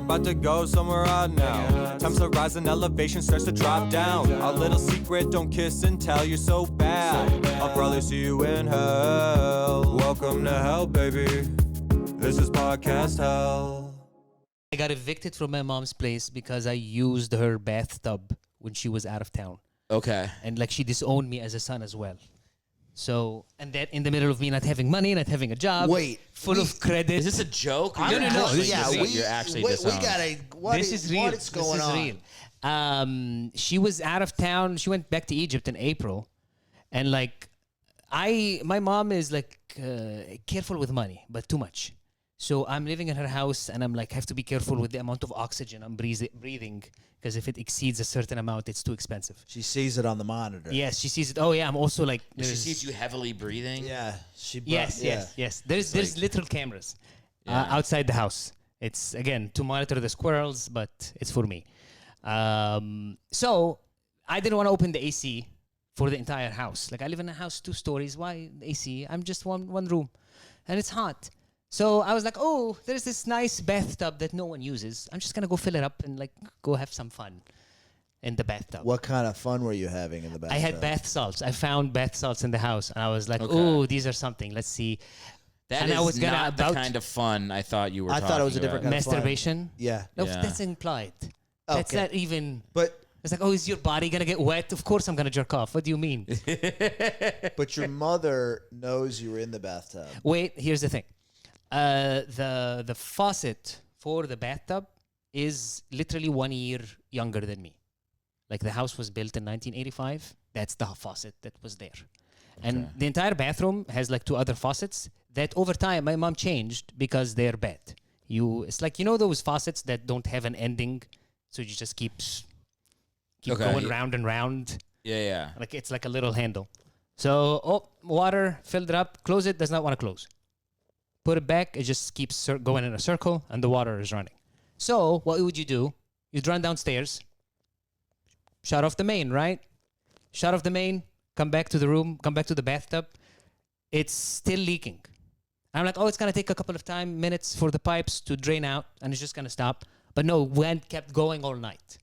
about to go somewhere odd now. Times to rise and elevation starts to drop down. Our little secret, don't kiss and tell, you're so bad. I'll probably see you in hell. Welcome to hell, baby. This is podcast hell. I got evicted from my mom's place because I used her bathtub when she was out of town. Okay. And like she disowned me as a son as well. So, and that in the middle of me not having money, not having a job. Wait, full of credit. Is this a joke? No. You're actually disowned. We gotta. This is real. What's going on? This is real. She was out of town. She went back to Egypt in April, and like, my mom is like careful with money, but too much. So I'm living in her house, and I'm like have to be careful with the amount of oxygen I'm breathing, because if it exceeds a certain amount, it's too expensive. She sees it on the monitor. Yes, she sees it. Oh yeah, I'm also like. She sees you heavily breathing. Yeah. Yes. There's literal cameras outside the house. It's again to monitor the squirrels, but it's for me. So I didn't want to open the AC for the entire house. Like I live in a house 2 stories. Why AC? I'm just one room, and it's hot. So I was like, oh, there's this nice bathtub that no one uses. I'm just gonna go fill it up and like go have some fun in the bathtub. What kind of fun were you having in the bathtub? I had bath salts. I found bath salts in the house, and I was like, oh, these are something. Let's see. That is not the kind of fun I thought you were talking about. I thought it was a different kind of fun. Masturbation? Yeah. No, Yeah. that's implied. That's Okay. not even... But It's like, oh, is your body going to get wet? Of course I'm going to jerk off. What do you mean? your mother knows you were in the bathtub. Wait, here's the thing. The faucet for the bathtub is literally 1 year younger than me. Like the house was built in 1985. That's the faucet that was there. And the entire bathroom has like 2 other faucets that over time my mom changed because they're bad. It's like, you know those faucets that don't have an ending, so you just keep going round and round. Yeah. Like it's like a little handle. So, water, filled it up, close it, does not want to close. Put it back, it just keeps going in a circle, and the water is running. So, what would you do? You'd run downstairs, shut off the main, right? Shut off the main, come back to the room, come back to the bathtub. It's still leaking. I'm like, it's going to take a couple of minutes for the pipes to drain out, and it's just going to stop. But no, kept going all night.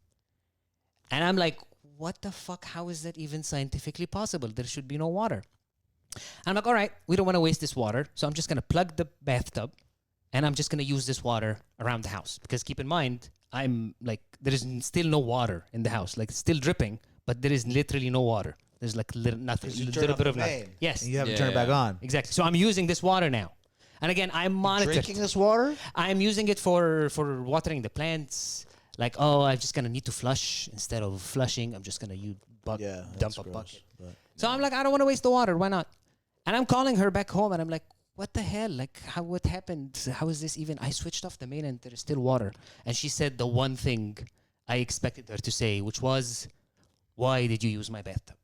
And I'm like, what the fuck? How is that even scientifically possible? There should be no water. I'm like, all right, we don't want to waste this water, so I'm just going to plug the bathtub, and I'm just going to use this water around the house. Because keep in mind, I'm like, there is still no water in the house. Like, it's still dripping, but there is literally no water. There's like nothing. You A turn little off bit the of nothing. main, Yes. and you haven't turned it back on. Exactly. So I'm using this water now. And again, I'm monitored. Drinking this water? I'm using it for watering the plants. Like, I'm just going to need to flush. Instead of flushing, I'm just going to dump a bucket. So I'm like, I don't want to waste the water. Why not? And I'm calling her back home, and I'm like, what the hell? Like, what happened? How is this even? I switched off the main, and there is still water. And she said the one thing I expected her to say, which was, why did you use my bathtub?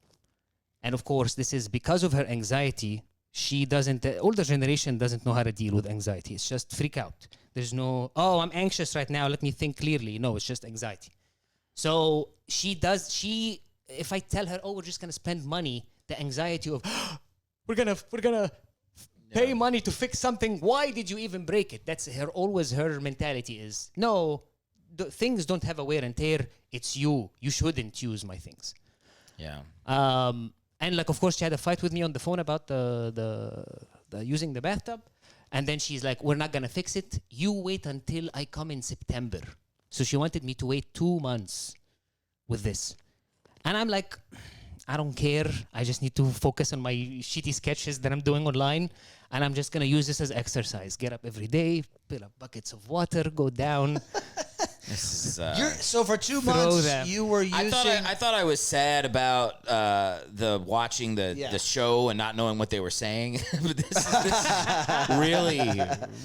And of course, this is because of her anxiety. The older generation doesn't know how to deal with anxiety. It's just freak out. There's no, I'm anxious right now, let me think clearly. No, it's just anxiety. So if I tell her, we're just going to spend money, the anxiety of, we're going to pay money to fix something. Why did you even break it? That's always her mentality is, no, things don't have a wear and tear. It's you. You shouldn't use my things. Yeah. And like, of course, she had a fight with me on the phone about the using the bathtub. And then she's like, we're not going to fix it. You wait until I come in September. So she wanted me to wait 2 months with this. And I'm like, I don't care. I just need to focus on my shitty sketches that I'm doing online. And I'm just going to use this as exercise. Get up every day, fill up buckets of water, go down. This is, So for 2 months, you were using... I thought I was sad about watching the show and not knowing what they were saying. But this is really,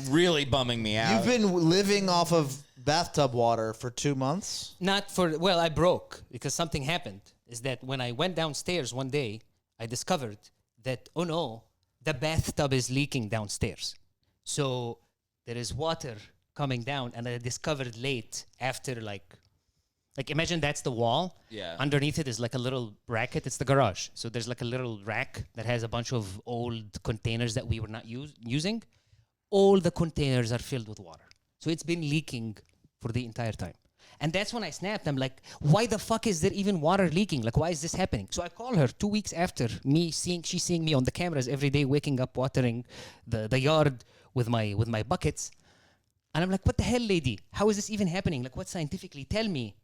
really bumming me out. You've been living off of bathtub water for 2 months? I broke because something happened. Is that when I went downstairs one day, I discovered that, the bathtub is leaking downstairs. So there is water coming down, and I discovered late after like imagine that's the wall. Yeah. Underneath it is like a little bracket. It's the garage. So there's like a little rack that has a bunch of old containers that we were not using. All the containers are filled with water. So it's been leaking for the entire time. And that's when I snapped. I'm like, why the fuck is there even water leaking? Like, why is this happening? So I call her 2 weeks after she's seeing me on the cameras every day, waking up, watering the yard with my buckets. And I'm like, what the hell, lady? How is this even happening? Like, what scientifically? Tell me.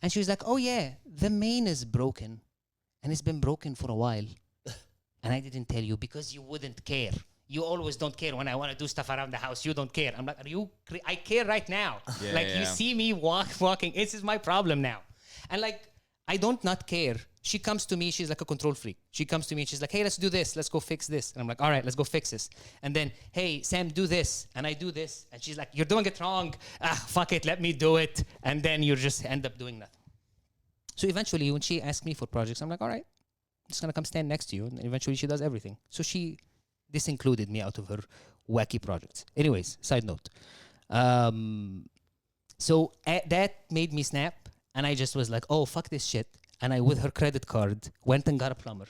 And she was like, oh yeah, the main is broken. And it's been broken for a while. And I didn't tell you because you wouldn't care. You always don't care when I want to do stuff around the house. You don't care. I'm like, I care right now. You see me walking. This is my problem now. And like, I don't not care. She comes to me. She's like a control freak. She comes to me and she's like, hey, let's do this. Let's go fix this. And I'm like, all right, let's go fix this. And then, hey, Sam, do this. And I do this. And she's like, you're doing it wrong. Fuck it. Let me do it. And then you just end up doing nothing. So eventually, when she asked me for projects, I'm like, all right, I'm just going to come stand next to you. And eventually she does everything. So this included me out of her wacky projects. Anyways, side note. So that made me snap. And I just was like, oh, fuck this shit. And I, with her credit card, went and got a plumber.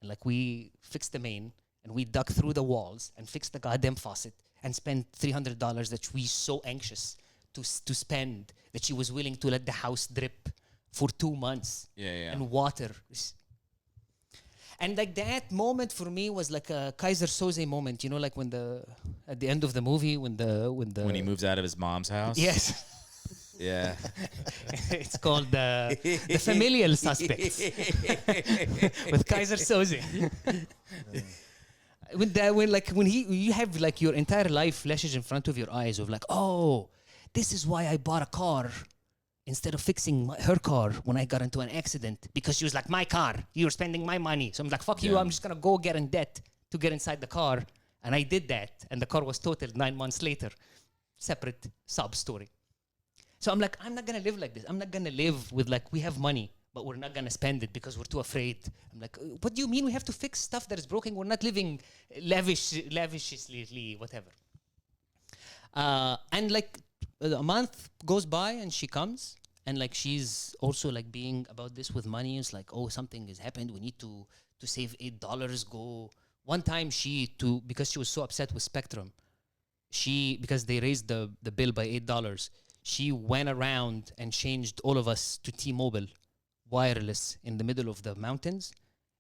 And like, we fixed the main. And we dug through the walls and fixed the goddamn faucet. And spent $300 that we so anxious to spend that she was willing to let the house drip for 2 months. And water. And like that moment for me was like a Kaiser Soze moment, you know, like at the end of the movie when he moves out of his mom's house. Yes. Yeah. It's called the Familial Suspects with Kaiser Soze. When you have like your entire life flashes in front of your eyes of like, oh, this is why I bought a car instead of fixing her car when I got into an accident, because she was like, my car, you're spending my money. So I'm like, fuck you, I'm just going to go get in debt to get inside the car. And I did that. And the car was totaled 9 months later. Separate sub story. So I'm like, I'm not going to live like this. I'm not going to live with like, we have money, but we're not going to spend it because we're too afraid. I'm like, what do you mean we have to fix stuff that is broken? We're not living lavishly, whatever. And like, a month goes by and she comes and like she's also like being about this with money. It's like, oh, something has happened. We need to save $8. Go. One time because she was so upset with Spectrum, because they raised the bill by $8, she went around and changed all of us to T-Mobile wireless in the middle of the mountains.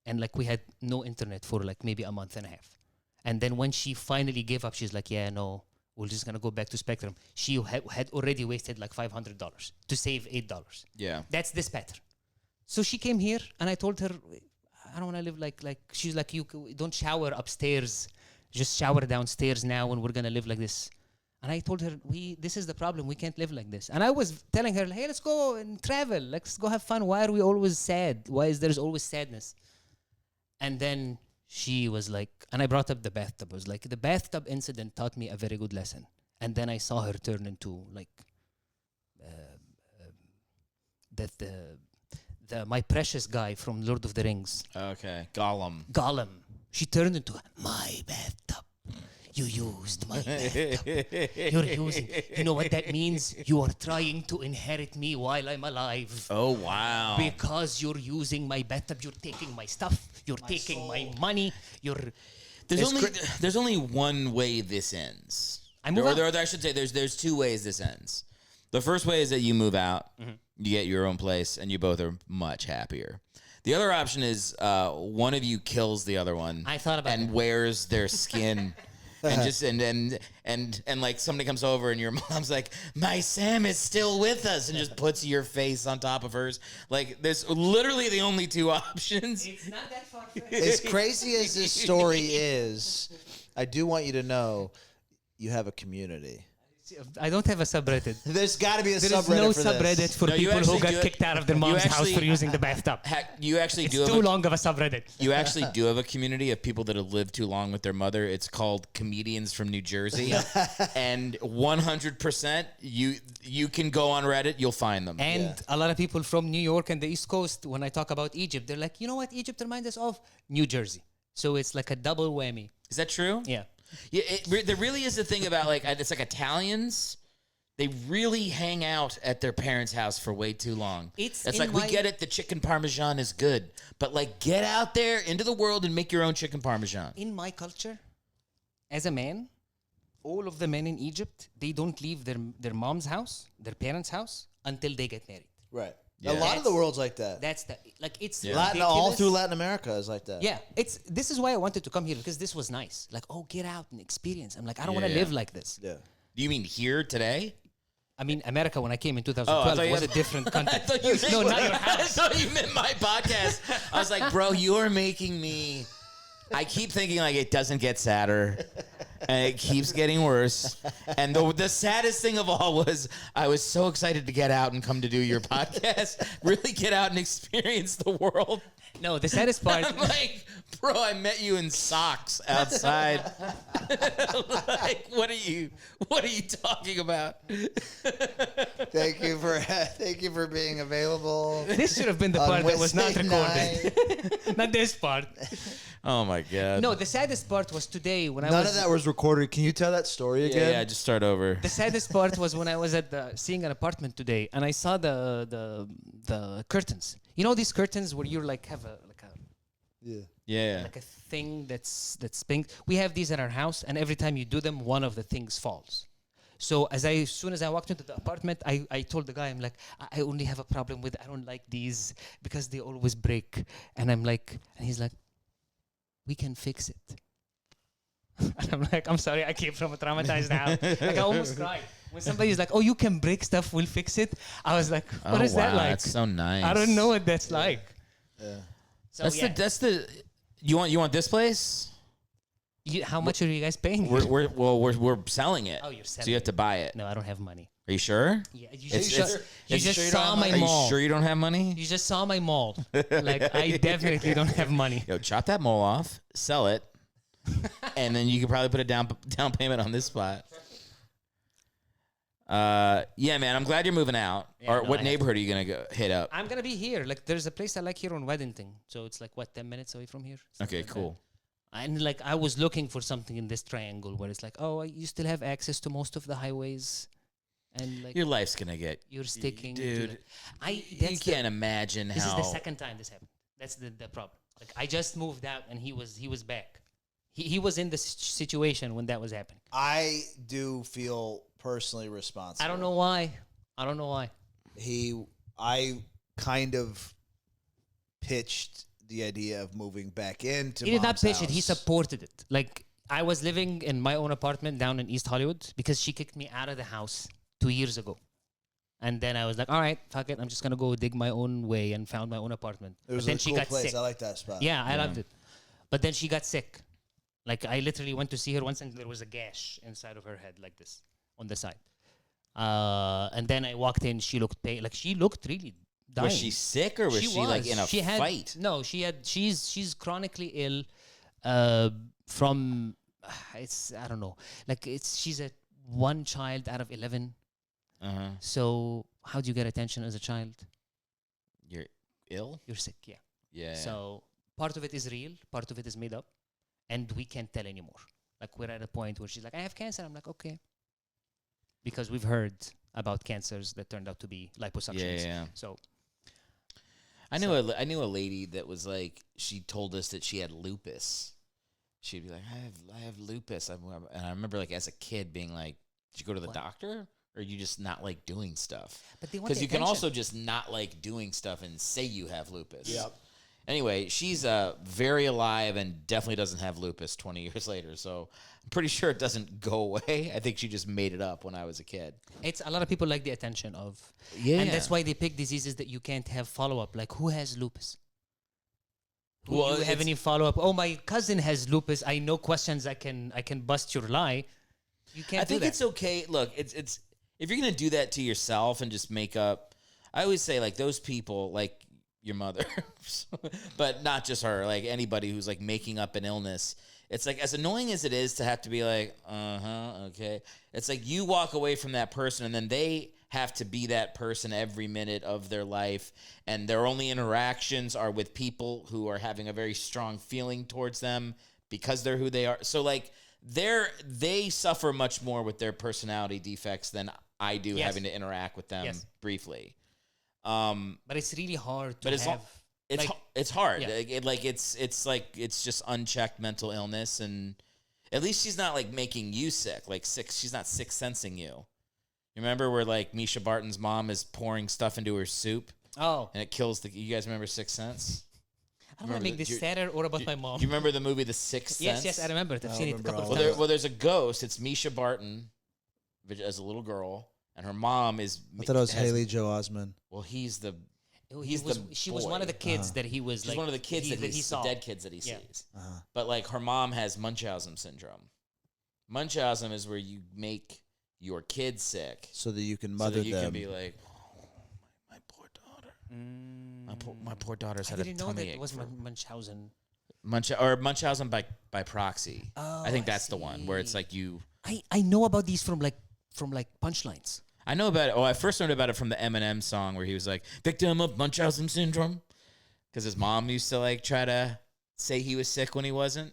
And like we had no internet for like maybe a month and a half. And then when she finally gave up, she's like, yeah, no, we're just going to go back to Spectrum. She had already wasted like $500 to save $8. Yeah. That's this pattern. So she came here and I told her, I don't want to live like, she's like, you don't shower upstairs. Just shower downstairs now and we're going to live like this. And I told her, this is the problem. We can't live like this. And I was telling her, hey, let's go and travel. Let's go have fun. Why are we always sad? Why is there's always sadness? And then she was like, and I brought up the bathtub. I was like, the bathtub incident taught me a very good lesson. And then I saw her turn into like, my precious guy from Lord of the Rings. Okay, Gollum. She turned into my bathtub. You used my bathtub. You're using. You know what that means? You are trying to inherit me while I'm alive. Oh, wow. Because you're using my bathtub. You're taking my stuff. You're taking soul. My money. There's only one way this ends. I should say there's two ways this ends. The first way is that you move out, you get your own place, and you both are much happier. The other option is one of you kills the other one. I thought about and wears their skin. And just and like somebody comes over and your mom's like, my Sam is still with us, and just puts your face on top of hers. Like there's literally the only two options. It's not that far-fetched. As crazy as this story is, I do want you to know you have a community. I don't have a subreddit. There's got to be a there subreddit is no subreddit for people who got kicked out of their mom's house for using the bathtub. You actually it's do have too long of a subreddit. You actually do have a community of people that have lived too long with their mother. It's called Comedians from New Jersey. And 100% you can go on Reddit, you'll find them. And a lot of people from New York and the East Coast, when I talk about Egypt, they're like, you know what Egypt reminds us of? New Jersey. So it's like a double whammy. Is that true? Yeah. Yeah, there really is a thing about like it's like Italians. They really hang out at their parents' house for way too long. It's like we get it. The chicken parmesan is good, but like get out there into the world and make your own chicken parmesan. In my culture, as a man, all of the men in Egypt, they don't leave their mom's house, their parents' house, until they get married. Right. Yeah. A lot of the world's like that. That's the it's All through Latin America is like that. Yeah, this is why I wanted to come here, because this was nice. Like, oh, get out and experience. I'm like, I don't want to live like this. Yeah. Do you mean here today? I mean, America, when I came in 2012, was a different country. I thought you meant, no, not your house. I thought you meant my podcast. I was like, bro, you are making me. I keep thinking like it doesn't get sadder, and it keeps getting worse. And the saddest thing of all was I was so excited to get out and come to do your podcast, really get out and experience the world. No, the saddest part. I'm like, bro, I met you in socks outside. Like, what are you talking about? Thank you for being available. This should have been the part that was not recorded. Not this part. Oh my god. No, the saddest part was today when None of that was recorded. Can you tell that story again? Yeah, just start over. The saddest part was when I was at seeing an apartment today, and I saw the curtains. You know these curtains where you like have Yeah. like a thing that's pink. We have these at our house, and every time you do them, one of the things falls. So as soon as I walked into the apartment, I told the guy, I'm like, I only have a problem with, I don't like these because they always break. And I'm like, and he's like, we can fix it. And I'm like, I'm sorry, I came from a traumatized house. Like I almost cried. When somebody's like, oh, you can break stuff, we'll fix it. I was like, what is that like? That's so nice. I don't know what that's like. Yeah. So, That's the you want this place? How much are you guys paying? We're selling it. Oh, you're selling So you have to buy it. No, I don't have money. Are you sure? Yeah, you It's- just, you it's- just saw my Are mall. you sure you don't have money? You just saw my mall. Like, I definitely don't have money. Yo, chop that mole off, sell it, and then you can probably put a down payment on this spot. Yeah, man, I'm glad you're moving out. Yeah, Or no, what I neighborhood are you gonna go hit up? I'm going to be here. Like, there's a place I like here on Weddington. So it's like, 10 minutes away from here? Okay, cool. And like, I was looking for something in this triangle where it's like, oh, you still have access to most of the highways. And like, Your life's gonna get, you're sticking dude. to You can't imagine This is how. the second time this happened. That's the problem. Like, I just moved out and he was back. He was in the situation when that was happening. I do feel personally responsible. I don't know why. I kind of pitched the idea of moving back into He did not Mom's pitch it. He house. supported it. Like, I was living in my own apartment down in East Hollywood because she kicked me out of the house 2 years ago. And then I was like, all right, fuck it. I'm just going to go dig my own way, and found my own apartment. It was but then a she cool got place. sick. I like that spot. Yeah, I loved it. But then she got sick. Like, I literally went to see her once, and there was a gash inside of her head like this on the side. And then I walked in. She looked pale. Like, she looked really dying. Was she sick or was she like in a fight? No, she's chronically ill from, I don't know. Like, she's a one child out of 11. Uh-huh. So how do you get attention as a child? You're ill? You're sick, yeah. Yeah. So part of it is real, part of it is made up, and we can't tell anymore. Like, we're at a point where she's like, I have cancer. I'm like, okay. Because we've heard about cancers that turned out to be liposuctions. Yeah. So I knew a lady that was like, she told us that she had lupus. She'd be like, I have lupus. And I remember, like, as a kid being like, did you go to the doctor? Or you just not like doing stuff? But they want because the you can attention. also just not like doing stuff and say you have lupus. Yep. Anyway, she's very alive and definitely doesn't have lupus 20 years later. So I'm pretty sure it doesn't go away. I think she just made it up when I was a kid. It's a lot of people like the attention of, Yeah. and that's why they pick diseases that you can't have follow up. Like, who has lupus? Well, Do you have any follow up? Oh, my cousin has lupus. I know questions. I can bust your lie. You can't. I think it's okay. Look, it's if you're gonna do that to yourself and just make up. I always say, like, those people, like your mother, but not just her. Like anybody who's like making up an illness. It's like, as annoying as it is to have to be like, okay. It's like you walk away from that person and then they have to be that person every minute of their life, and their only interactions are with people who are having a very strong feeling towards them because they're who they are. So like they suffer much more with their personality defects than I do, having to interact with them briefly. But it's really hard to have. It's hard. Yeah. It's just unchecked mental illness, and At least she's not like making you sick. Like sick. She's not sick sensing you. You remember where like Misha Barton's mom is pouring stuff into her soup? Oh. And it kills the. You guys remember Sixth Sense? I don't want to make this sadder or about my mom. Do you remember the movie The Sixth Sense? Yes, I remember it. I've seen it a couple of times. Well, there's a ghost. It's Misha Barton as a little girl, and her mom is. I thought it was Haley Joel Osment. Well, she was one of the kids that he was. She's like, one of the kids that he saw. The dead kids that he sees. But like her mom has Munchausen syndrome. Munchausen is where you make your kids sick so that you can mother them. So that you can be like, oh, my poor daughter. My poor daughter's had a tummy ache. I didn't know that it was Munchausen. Munchausen by proxy. Oh, I think that's the one where it's like you. I know about these from punchlines. I know about it. Oh, I first learned about it from the Eminem song where he was like, victim of Munchausen syndrome. Because his mom used to like try to say he was sick when he wasn't.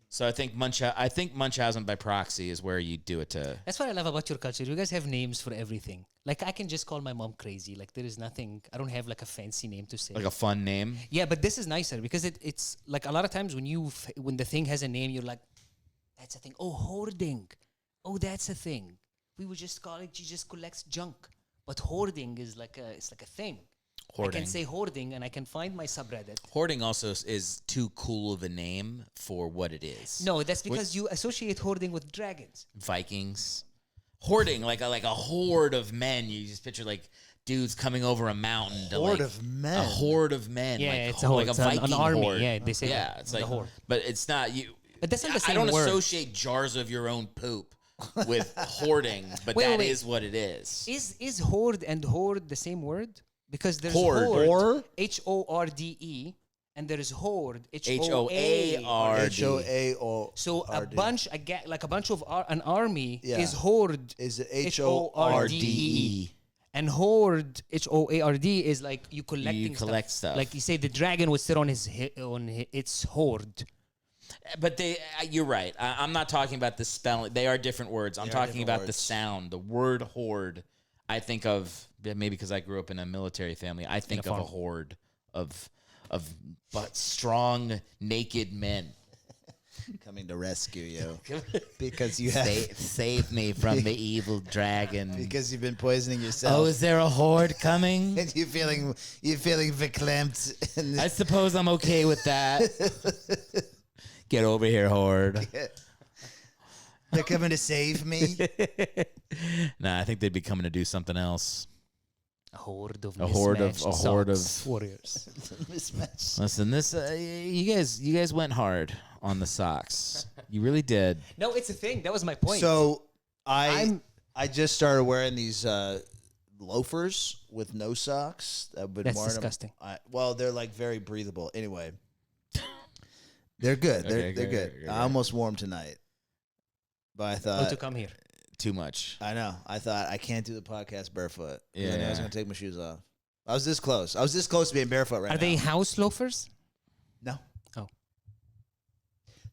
So I think Munchausen by proxy is where you do it to. That's what I love about your culture. You guys have names for everything. Like I can just call my mom crazy. Like there is nothing. I don't have like a fancy name to say. Like a fun name. Yeah, but this is nicer because it's like a lot of times when the thing has a name, you're like, that's a thing. Oh, hoarding. Oh, that's a thing. We would just call it. She just collects junk. But hoarding is like a thing. Hoarding. I can say hoarding, and I can find my subreddit. Hoarding also is too cool of a name for what it is. No, that's because you associate hoarding with dragons. Vikings. Hoarding, like a horde of men. You just picture like dudes coming over a mountain. A horde of men. Yeah, like, it's a horde. Like a Viking an army. horde. Yeah, they say it's like a horde. But it's not you. But that's not the same word. I don't word. associate jars of your own poop with hoarding, but that is what it is. Is hoard and horde the same word? Because there's horde, horde HORDE, and there's horde HOARD. So a bunch of an army is horde. Is it HORDE? And horde HOARD is like you collect stuff. Like you say, the dragon would sit on its horde. But you're right. I'm not talking about the spelling. They are different words. I'm talking about the sound. The word horde. I think of, maybe because I grew up in a military family, I think of a horde of but strong naked men coming to rescue you because you have save me from the evil dragon because you've been poisoning yourself. Oh, is there a horde coming? And you're feeling verklempt. I suppose I'm okay with that. Get over here, horde. They're coming to save me. Nah, I think they'd be coming to do something else. A horde of warriors. Listen, this you guys went hard on the socks. You really did. No, it's a thing. That was my point. So I just started wearing these loafers with no socks. That's disgusting. Well, they're like very breathable. Anyway, they're good. They're good. I almost wore them tonight. But I thought to come here. Too much. I know. I thought I can't do the podcast barefoot. Yeah. I was going to take my shoes off. I was this close. I was this close to being barefoot right now. Are they house loafers? No. Oh.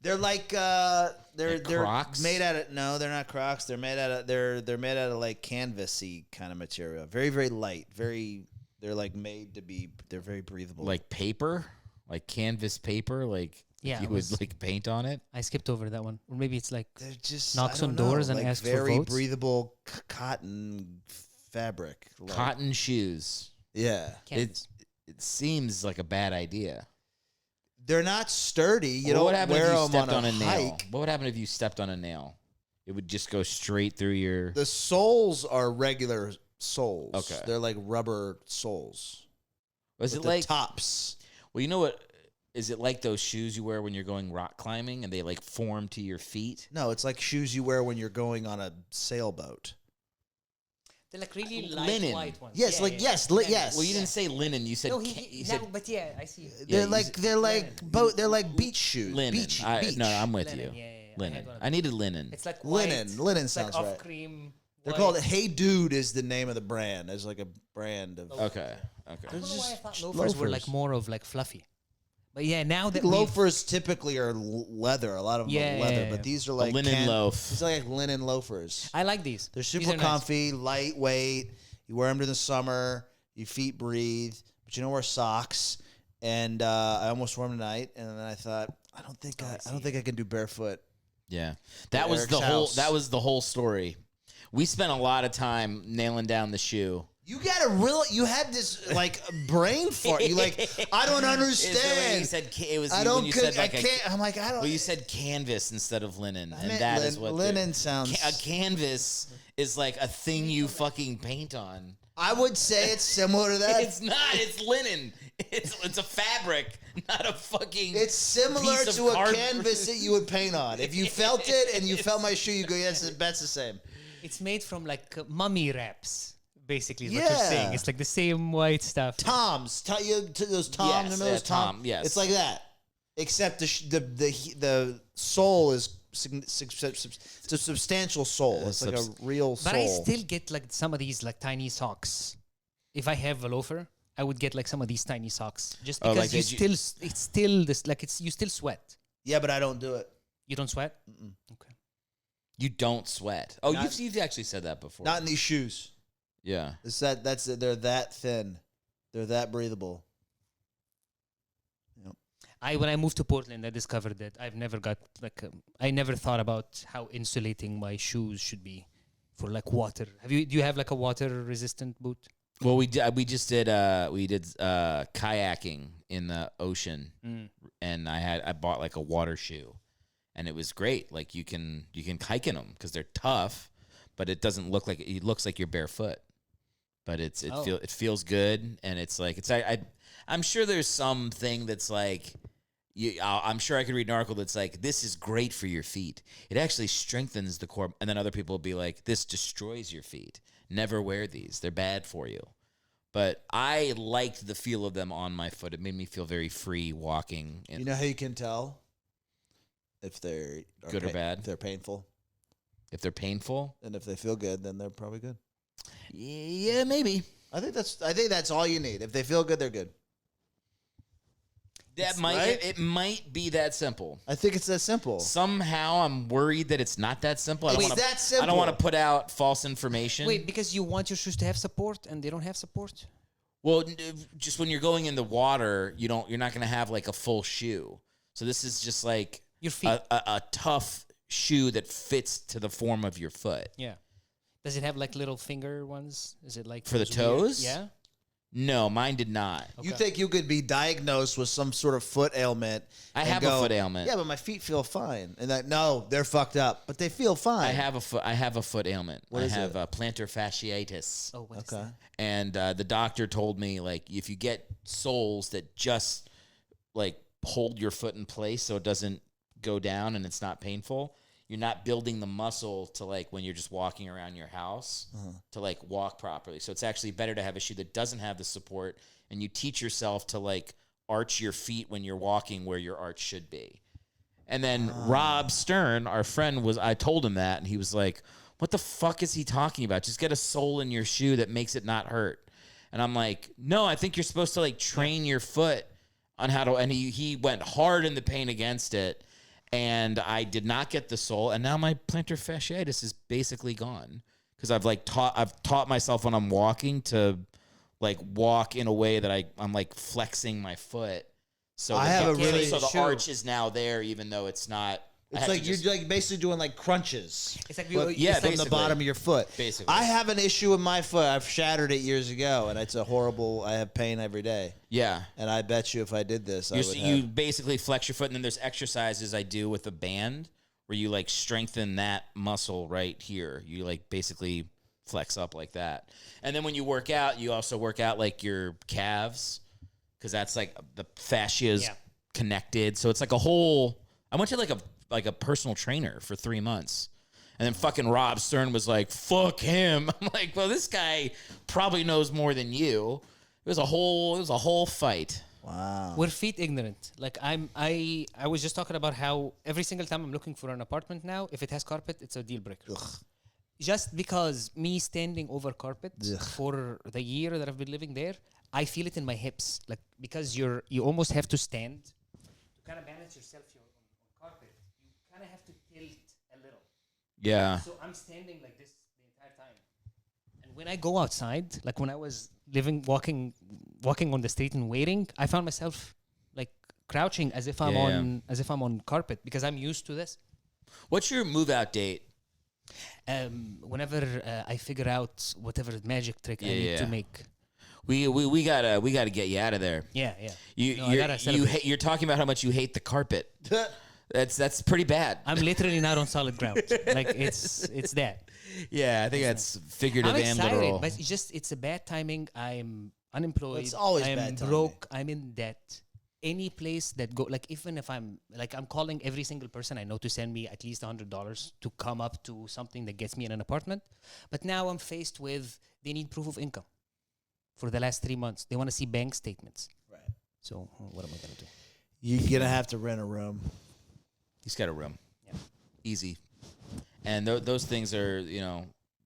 They're like they're Crocs? made out of no, they're not Crocs. They're made out of like canvasy kind of material. Very, very light. They're like made to be. They're very breathable. Like paper, like canvas paper, like. Yeah, you would like paint on it. I skipped over that one. Or maybe it's like they're just knocks on doors and asks for votes. Very breathable cotton fabric. Cotton shoes. Yeah. It seems like a bad idea. They're not sturdy. You don't wear them on a hike. What would happen if you stepped on a nail? It would just go straight through your... The soles are regular soles. Okay. They're like rubber soles. Was it like... tops? Well, you know what... Is it like those shoes you wear when you're going rock climbing and they like form to your feet? No, it's like shoes you wear when you're going on a sailboat. They're like really light white ones. Yes, yes. Well, you didn't say linen. You said but yeah, I see. They're like beach shoes. Linen. Beach. No, I'm with you. Yeah. Linen. I needed linen. It's like white. Linen sounds like right. Off cream. They're called Hey Dude is the name of the brand. There's like a brand of. Okay. I don't know why I thought loafers were like more of like fluffy. But yeah, now that loafers typically are leather. A lot of them are leather, but these are like linen loaf. These are like linen loafers. I like these. They're super comfy, lightweight. You wear them during the summer. Your feet breathe, but you don't wear socks. And I almost wore them tonight, and then I thought, I don't think I can do barefoot Yeah, that was the whole. That was the whole story. We spent a lot of time nailing down the shoe. You got a real. You had this like brain fart. You like. I don't understand. You said it was. I don't. You said, like, I can't. I'm like I don't. Well, you said canvas instead of linen, and that is what linen sounds. A canvas is like a thing you fucking paint on. I would say it's similar to that. It's not. It's linen. It's a fabric, not a fucking. It's similar to a canvas that you would paint on. If you felt it and you felt my shoe, you go, yes, that's the same. It's made from like mummy wraps. Basically, is what you're saying. It's like the same white stuff. Toms, those Toms, yes, Tom. Yes, it's like that, except the sole is it's a substantial sole. It's like a real sole. But I still get like some of these like tiny socks. If I have a loafer, I would get like some of these tiny socks just because like it's still this like you still sweat. Yeah, but I don't do it. You don't sweat? Mm-mm. Okay. You don't sweat. Oh, you've actually said that before. Not in these shoes. Yeah, they're that thin, they're that breathable. Yep. When I moved to Portland, I discovered that I've never got I never thought about how insulating my shoes should be for like water. Do you have like a water resistant boot? Well, we just did kayaking in the ocean, and I bought like a water shoe, and it was great. Like you can hike in them because they're tough, but it doesn't look like it looks like you're barefoot. But it feels good, and it's like I'm sure there's something that's like I'm sure I could read an article that's like this is great for your feet. It actually strengthens the core, and then other people will be like this destroys your feet. Never wear these; they're bad for you. But I liked the feel of them on my foot. It made me feel very free walking. You know how you can tell if they're good or bad? If they're painful. If they're painful, and if they feel good, then they're probably good. Yeah, maybe. I think that's all you need. If they feel good, they're good. It might be that simple. I think it's that simple. Somehow I'm worried that it's not that simple. I don't want to put out false information. Wait, because you want your shoes to have support and they don't have support? Well, just when you're going in the water, you're not going to have like a full shoe. So this is just like your feet. A tough shoe that fits to the form of your foot. Yeah. Does it have like little finger ones? Is it like for the toes? Weird? Yeah. No, mine did not. Okay. You think you could be diagnosed with some sort of foot ailment? I have a foot ailment. Yeah, but my feet feel fine. And no, they're fucked up, but they feel fine. I have a foot ailment. I have plantar fasciitis. Oh, what's that? And the doctor told me like if you get soles that just like hold your foot in place so it doesn't go down and it's not painful, you're not building the muscle to like when you're just walking around your house to like walk properly. So it's actually better to have a shoe that doesn't have the support, and you teach yourself to like arch your feet when you're walking where your arch should be. And then Rob Stern, our friend, I told him that, and he was like, what the fuck is he talking about? Just get a sole in your shoe that makes it not hurt. And I'm like, no, I think you're supposed to like train your foot on how to, and he went hard in the paint against it. And I did not get the sole, and now my plantar fasciitis is basically gone because I've taught myself when I'm walking to like walk in a way that I'm like flexing my foot. So the arch is now there, even though it's not. It's like you're like basically doing like crunches. It's like from the bottom of your foot. Basically, I have an issue with my foot. I've shattered it years ago, and it's a horrible. I have pain every day. Yeah, and I bet you if I did this, you basically flex your foot, and then there's exercises I do with a band where you like strengthen that muscle right here. You like basically flex up like that, and then when you work out, you also work out like your calves because that's like the fascia is connected. So it's like a whole. I went to like a personal trainer for 3 months. And then fucking Rob Stern was like, fuck him. I'm like, well, this guy probably knows more than you. It was a whole fight. Wow. We're feet ignorant. Like I was just talking about how every single time I'm looking for an apartment now, if it has carpet, it's a deal breaker. Ugh. Just because me standing over carpet for the year that I've been living there, I feel it in my hips. Like because you almost have to stand to kind of balance yourself on carpet. I have to tilt a little. Yeah. So I'm standing like this the entire time. And when I go outside, like when I was walking on the street and waiting, I found myself like crouching as if I'm on carpet because I'm used to this. What's your move out date? Whenever I figure out whatever magic trick I need to make. We gotta get you out of there. Yeah. You're talking about how much you hate the carpet. That's pretty bad. I'm literally not on solid ground. Like it's that. Yeah, I think that's figurative I'm and excited, literal. but it's a bad timing. I'm unemployed. It's always I'm bad timing. broke. I'm in debt. Any place that go like even if I'm calling every single person I know to send me at least $100 to come up to something that gets me in an apartment. But now I'm faced with they need proof of income for the last 3 months. They want to see bank statements. Right. So what am I gonna do? You're gonna have to rent a room. He's got a room. Yeah. Easy. And those things are,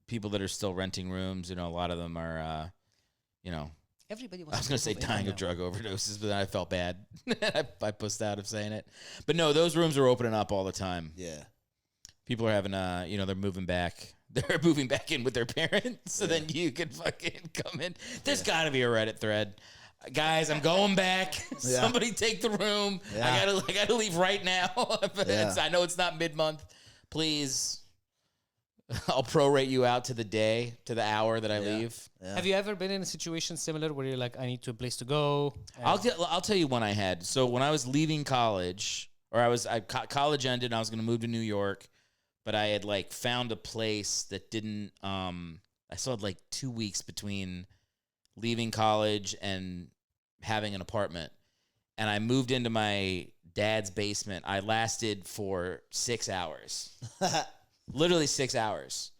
people that are still renting rooms, a lot of them are, Everybody I wants was going to say dying of drug overdoses, but then I felt bad. I pushed out of saying it. But no, those rooms are opening up all the time. Yeah. People are having, they're moving back. They're moving back in with their parents, so then you can fucking come in. There's got to be a Reddit thread. Guys, I'm going back. Yeah. Somebody take the room. Yeah. I gotta leave right now. I know it's not mid-month. Please, I'll prorate you out to the hour that I leave. Yeah. Have you ever been in a situation similar where you're like, I need to a place to go? I'll tell you one I had. So when I was leaving college, college ended, and I was going to move to New York, but I had found a place that didn't. I still had 2 weeks between leaving college and having an apartment, and I moved into my dad's basement. I lasted for 6 hours. Literally 6 hours.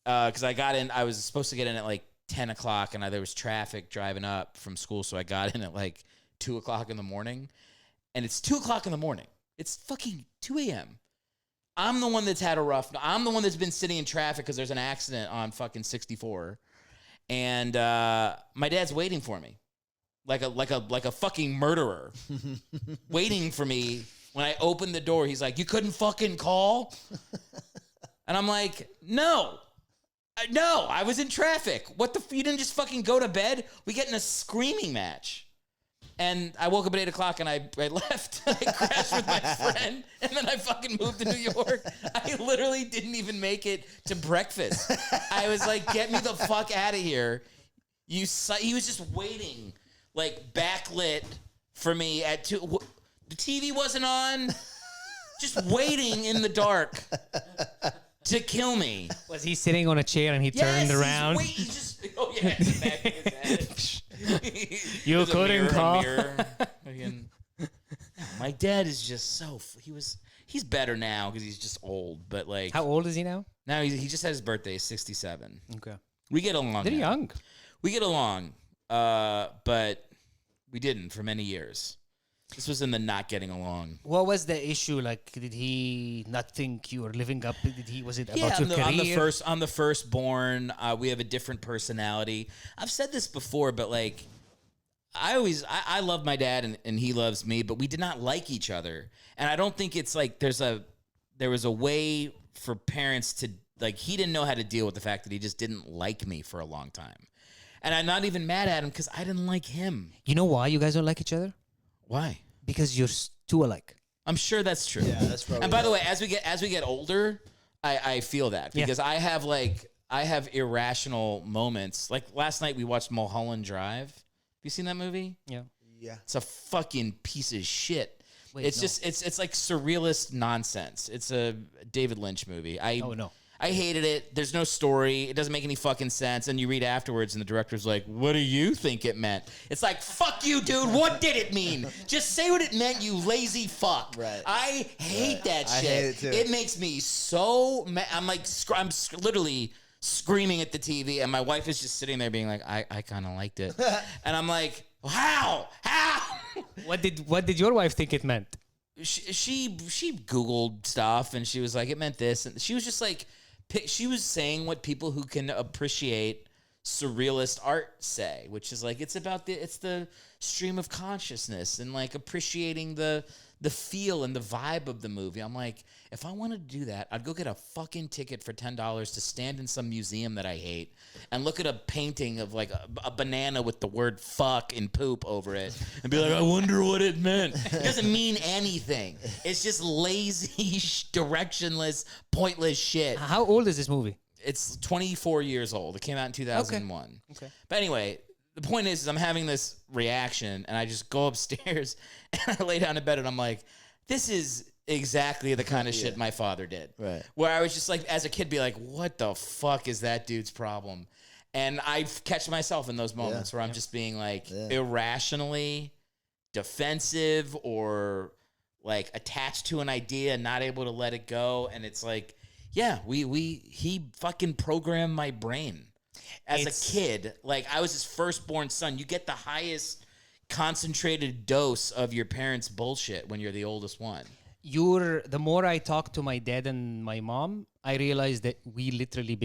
Because I got in, I was supposed to get in at 10 o'clock, and there was traffic driving up from school, so I got in at 2 o'clock in the morning. And it's 2 o'clock in the morning. It's fucking 2 a.m. I'm the one that's had a rough, I'm the one that's been sitting in traffic because there's an accident on fucking 64. And my dad's waiting for me. Like a fucking murderer. Waiting for me. When I opened the door, he's like, "You couldn't fucking call?" And I'm like, no, I was in traffic. What the? You didn't just fucking go to bed? We get in a screaming match. And I woke up at 8 o'clock and I left. I crashed with my friend, and then I fucking moved to New York. I literally didn't even make it to breakfast. I was like, "Get me the fuck out of here." He was just waiting, backlit for me at 2. The TV wasn't on. Just waiting in the dark to kill me. Was he sitting on a chair and he turned around? He's just, he's back in his head. You couldn't call. My dad is just he's better now because he's just old. But how old is he now? Now he just had his birthday, 67. Okay. We get along. They're young. We get along, but we didn't for many years. This was in the not getting along. What was the issue? Did he not think you were living up? Was it about your career? On the firstborn, we have a different personality. I've said this before, but I love my dad and he loves me, but we did not like each other. And I don't think it's there was a way for parents to, he didn't know how to deal with the fact that he just didn't like me for a long time. And I'm not even mad at him because I didn't like him. You know why you guys don't like each other? Why? Because you're too alike. I'm sure that's true. Yeah, that's probably. And by the way, as we get older, I feel that because I have irrational moments. Like last night, we watched Mulholland Drive. Have you seen that movie? Yeah. Yeah. It's a fucking piece of shit. Wait, it's surrealist nonsense. It's a David Lynch movie. I hated it. There's no story. It doesn't make any fucking sense. And you read afterwards, and the director's like, "What do you think it meant?" It's like, fuck you, dude. What did it mean? Just say what it meant, you lazy fuck. Right. I hate that shit. I hate it too. It makes me so mad. I'm literally screaming at the TV, and my wife is just sitting there being like, I kind of liked it. And I'm like, how? What did your wife think it meant? She Googled stuff, and she was like, it meant this. And she was just like, she was saying what people who can appreciate surrealist art say, which is it's the stream of consciousness and appreciating the the feel and the vibe of the movie. I'm like, if I wanted to do that, I'd go get a fucking ticket for $10 to stand in some museum that I hate and look at a painting of like a banana with the word fuck and poop over it and be like, I wonder what it meant. It doesn't mean anything. It's just lazy, directionless, pointless shit. How old is this movie? It's 24 years old. It came out in 2001. Okay. But anyway, the point is I'm having this reaction, and I just go upstairs, and I lay down in bed, and I'm like, this is exactly the kind of shit my father did. Right. Where I was just like, as a kid, be like, what the fuck is that dude's problem? And I catch myself in those moments where I'm just being like irrationally defensive or like attached to an idea and not able to let it go. And it's like, yeah, he fucking programmed my brain. As a kid, like I was his firstborn son. You get the highest concentrated dose of your parents' bullshit when you're the oldest one. The more I talk to my dad and my mom, I realize that we literally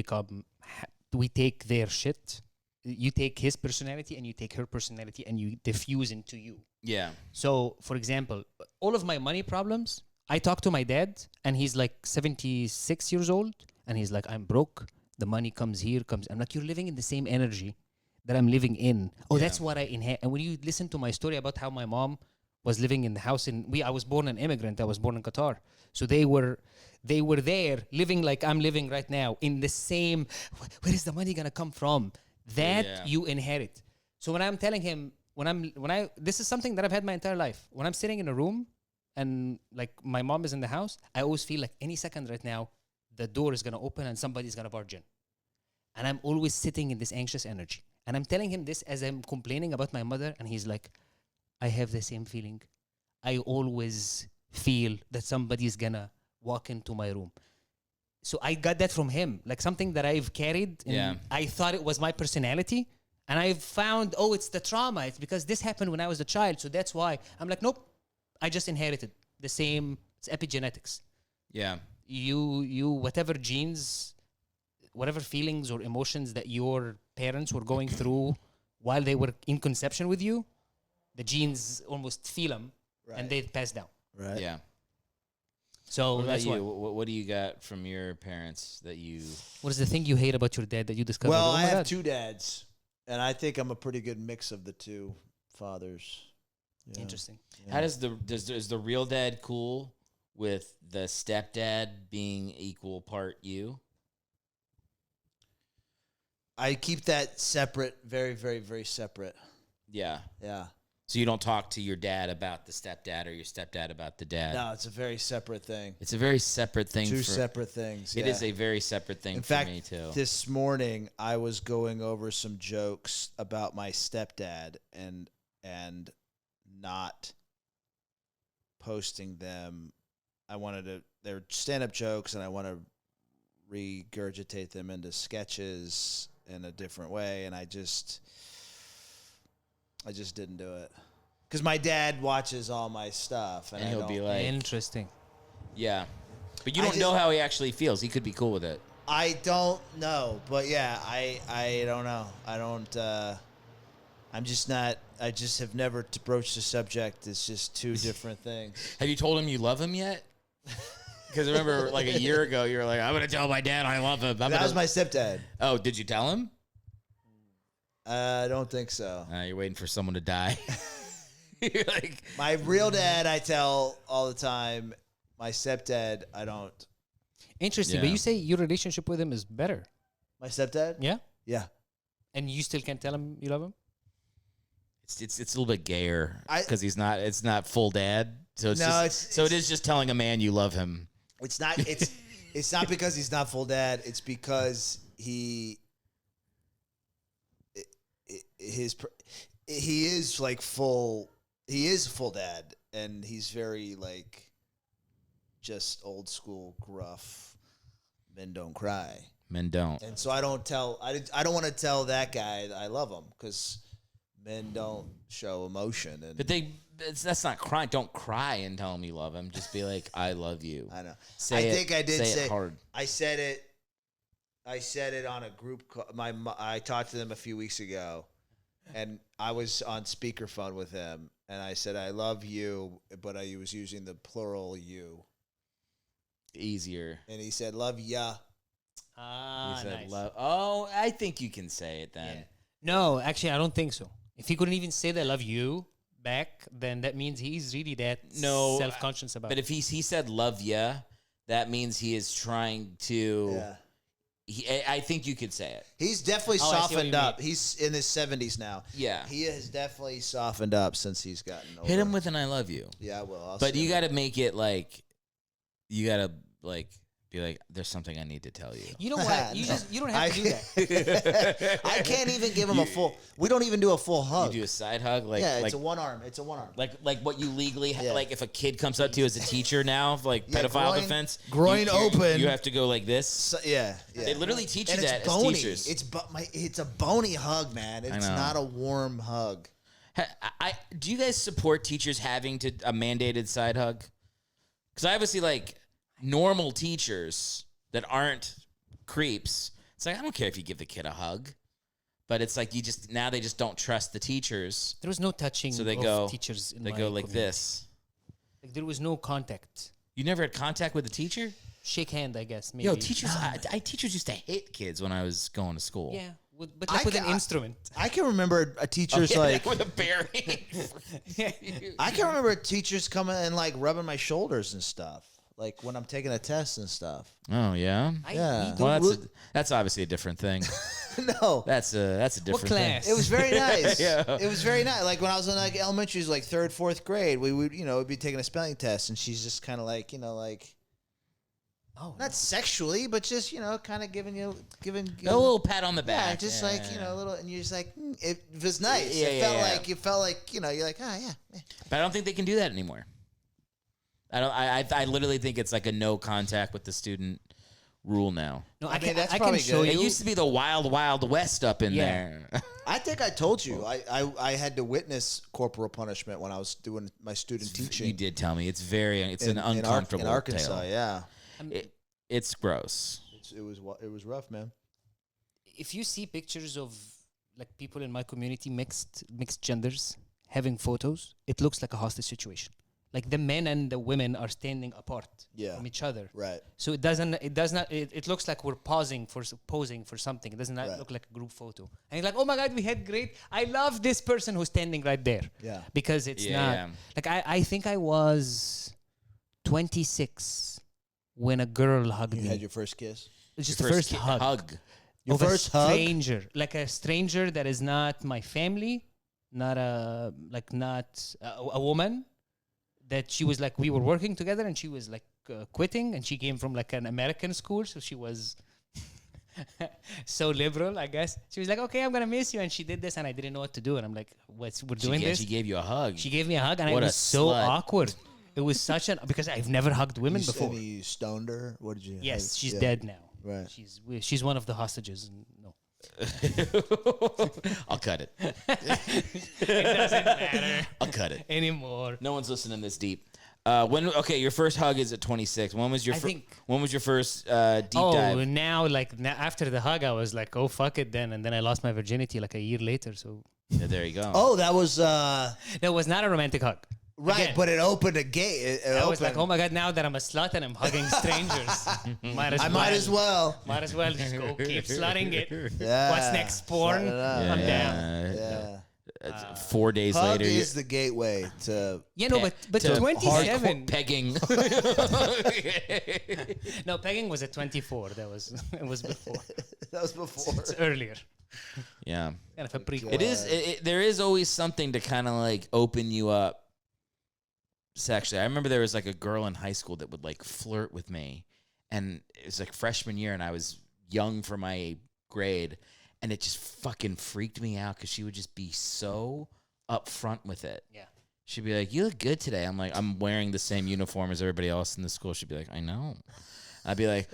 we take their shit. You take his personality and you take her personality and you diffuse into you. Yeah. So, for example, all of my money problems, I talk to my dad and he's like 76 years old and he's like, I'm broke. The money comes here, I'm like, you're living in the same energy that I'm living in. Oh, that's what I inherit. And when you listen to my story about how my mom was living in the house I was born an immigrant. I was born in Qatar. So they were there living like I'm living right now in the same, where is the money going to come from? That you inherit. So when I'm telling him, this is something that I've had my entire life. When I'm sitting in a room and like my mom is in the house, I always feel like any second right now, the door is going to open and somebody's going to barge in. And I'm always sitting in this anxious energy. And I'm telling him this as I'm complaining about my mother. And he's like, I have the same feeling. I always feel that somebody's going to walk into my room. So I got that from him, like something that I've carried. And I thought it was my personality. And I found, it's the trauma. It's because this happened when I was a child. So that's why I'm like, nope, I just inherited the same. It's epigenetics. Yeah. You whatever genes, whatever feelings or emotions that your parents were going through while they were in conception with you, the genes almost feel them and they pass down. Right. Yeah. So what about that's you? What do you got from your parents that you... What is the thing you hate about your dad that you discovered? Well, I have two dads, and I think I'm a pretty good mix of the two fathers. Yeah. Interesting. Yeah. How does the real dad cool with the stepdad being equal part you? I keep that separate, very, very, very separate. Yeah. Yeah. So you don't talk to your dad about the stepdad or your stepdad about the dad? No, it's a very separate thing. It's a very separate thing. Two separate things, It is a very separate thing for me, too. In fact, this morning, I was going over some jokes about my stepdad and not posting them. They're stand-up jokes, and I want to regurgitate them into sketches in a different way, and I just didn't do it. Because my dad watches all my stuff, and he'll be like... Interesting. Yeah. But you don't know how he actually feels. He could be cool with it. I don't know, but yeah, I don't know. I don't... I'm just not... I just have never broached the subject. It's just two different things. Have you told him you love him yet? Because remember, like a year ago, you were like, I'm going to tell my dad I love him. That was my stepdad. Oh, did you tell him? I don't think so. You're waiting for someone to die. You're like... My real dad, I tell all the time. My stepdad, I don't. Interesting. But you say your relationship with him is better. My stepdad? Yeah? Yeah. And you still can't tell him you love him? It's a little bit gayer because it's not full dad. So it is just telling a man you love him. It's not it's not because he's not full dad. It's because he is like full. He is full dad, and he's very like just old school gruff. Men don't cry. Men don't. And so I don't want to tell that guy that I love him because men don't show emotion. And that's not crying. Don't cry and tell him you love him. Just be like, I love you. I know. Say it hard. I said it on a group call. I talked to them a few weeks ago, and I was on speakerphone with him, and I said I love you, but I was using the plural you. Easier. And he said love ya. He said nice. love. Oh, I think you can say it then. Yeah. No, actually, I don't think so. If he couldn't even say that I love you back, then that means he's really that self-conscious about it. But if he said love ya, that means he is trying to... Yeah. I think you could say it. He's definitely softened up. He's in his 70s now. Yeah. He has definitely softened up since he's gotten older. Hit him with an I love you. Yeah, I will. But you got to make it like... You got to, like... Be like, there's something I need to tell you. You know what? You don't have to do that. I can't even give him a full. We don't even do a full hug. You do a side hug, like it's a one arm. It's a one arm. Like what you legally like if a kid comes up to you as a teacher now, like pedophile defense, groin open. You have to go like this. So, yeah. They literally teach you that bony. as teachers. It's a bony hug, man. It's not a warm hug. Do you guys support teachers having a mandated side hug? Because obviously, like. Normal teachers that aren't creeps, it's like I don't care if you give the kid a hug, but it's like they just don't trust the teachers. There was no touching so they of go, teachers in they my go like community. this. Like there was no contact. You never had contact with the teacher? Shake hand, I guess. Maybe. Yo, teachers, teachers used to hit kids when I was going to school. Yeah, but like with an instrument. I can remember a teacher's like with a bearing. I can remember teachers coming and like rubbing my shoulders and stuff. Like when I'm taking a test and stuff. Oh yeah, yeah. Well, that's obviously a different thing. No, that's a different what class? thing. It was very nice. Yeah. It was very nice. Like when I was in like elementary, like 3rd, 4th grade, we would we'd be taking a spelling test, and she's just kind of like not sexually, but just kind of giving a little pat on the back. Yeah, just like a little, and you're just like it was nice. It felt like you're like yeah. But I don't think they can do that anymore. I literally think it's like a no contact with the student rule now. No, I mean, that's I probably can show good. you. It used to be the wild, wild west up in there. I think I told you I had to witness corporal punishment when I was doing my student teaching. You did tell me. It's an uncomfortable in Arkansas. tale. Yeah, it's gross. It was rough, man. If you see pictures of like people in my community, mixed genders having photos, it looks like a hostage situation. Like the men and the women are standing apart from each other. Right. So it looks like we're posing for something. It does not look like a group photo. And you're like, oh my God, we had great. I love this person who's standing right there. Yeah. Because it's not like I think I was 26 when a girl hugged me. You had your first kiss? It's just the first hug. Your first hug? Stranger. Like a stranger that is not my family, not a woman. That she was like, we were working together and she was like quitting, and she came from like an American school, so she was so liberal, I guess. She was like, okay, I'm gonna miss you, and she did this, and I didn't know what to do, and I'm like, we're doing this. She gave you a hug. She gave me a hug, and it was so awkward. It was because I've never hugged women before. And you stoned her? What did you? Yes, she's dead now. Right. She's one of the hostages. No. I'll cut it. It doesn't matter. I'll cut it anymore. No one's listening this deep. Your first hug is at 26. When was your first deep dive? Oh, now after the hug, I was like, oh fuck it then, and then I lost my virginity like a year later. So there you go. Oh, that was that was not a romantic hug. Right, Again, but it opened a gate. I was like, oh my God, now that I'm a slut and I'm hugging strangers, might as well. Might as well just go keep slutting it. Yeah. What's next, porn? I'm down. Yeah. 4 days hug later, is the gateway to. Yeah, no, but 27 pegging. No, pegging was at 24. It was before. That was before. It's earlier. Yeah, kind of a prequel. It is. There is always something to kind of like open you up sexually. I remember there was like a girl in high school that would like flirt with me, and it was like freshman year, and I was young for my grade, and it just fucking freaked me out because she would just be so upfront with it. Yeah. She'd be like, "You look good today." I'm like, "I'm wearing the same uniform as everybody else in the school." She'd be like, "I know." I'd be like,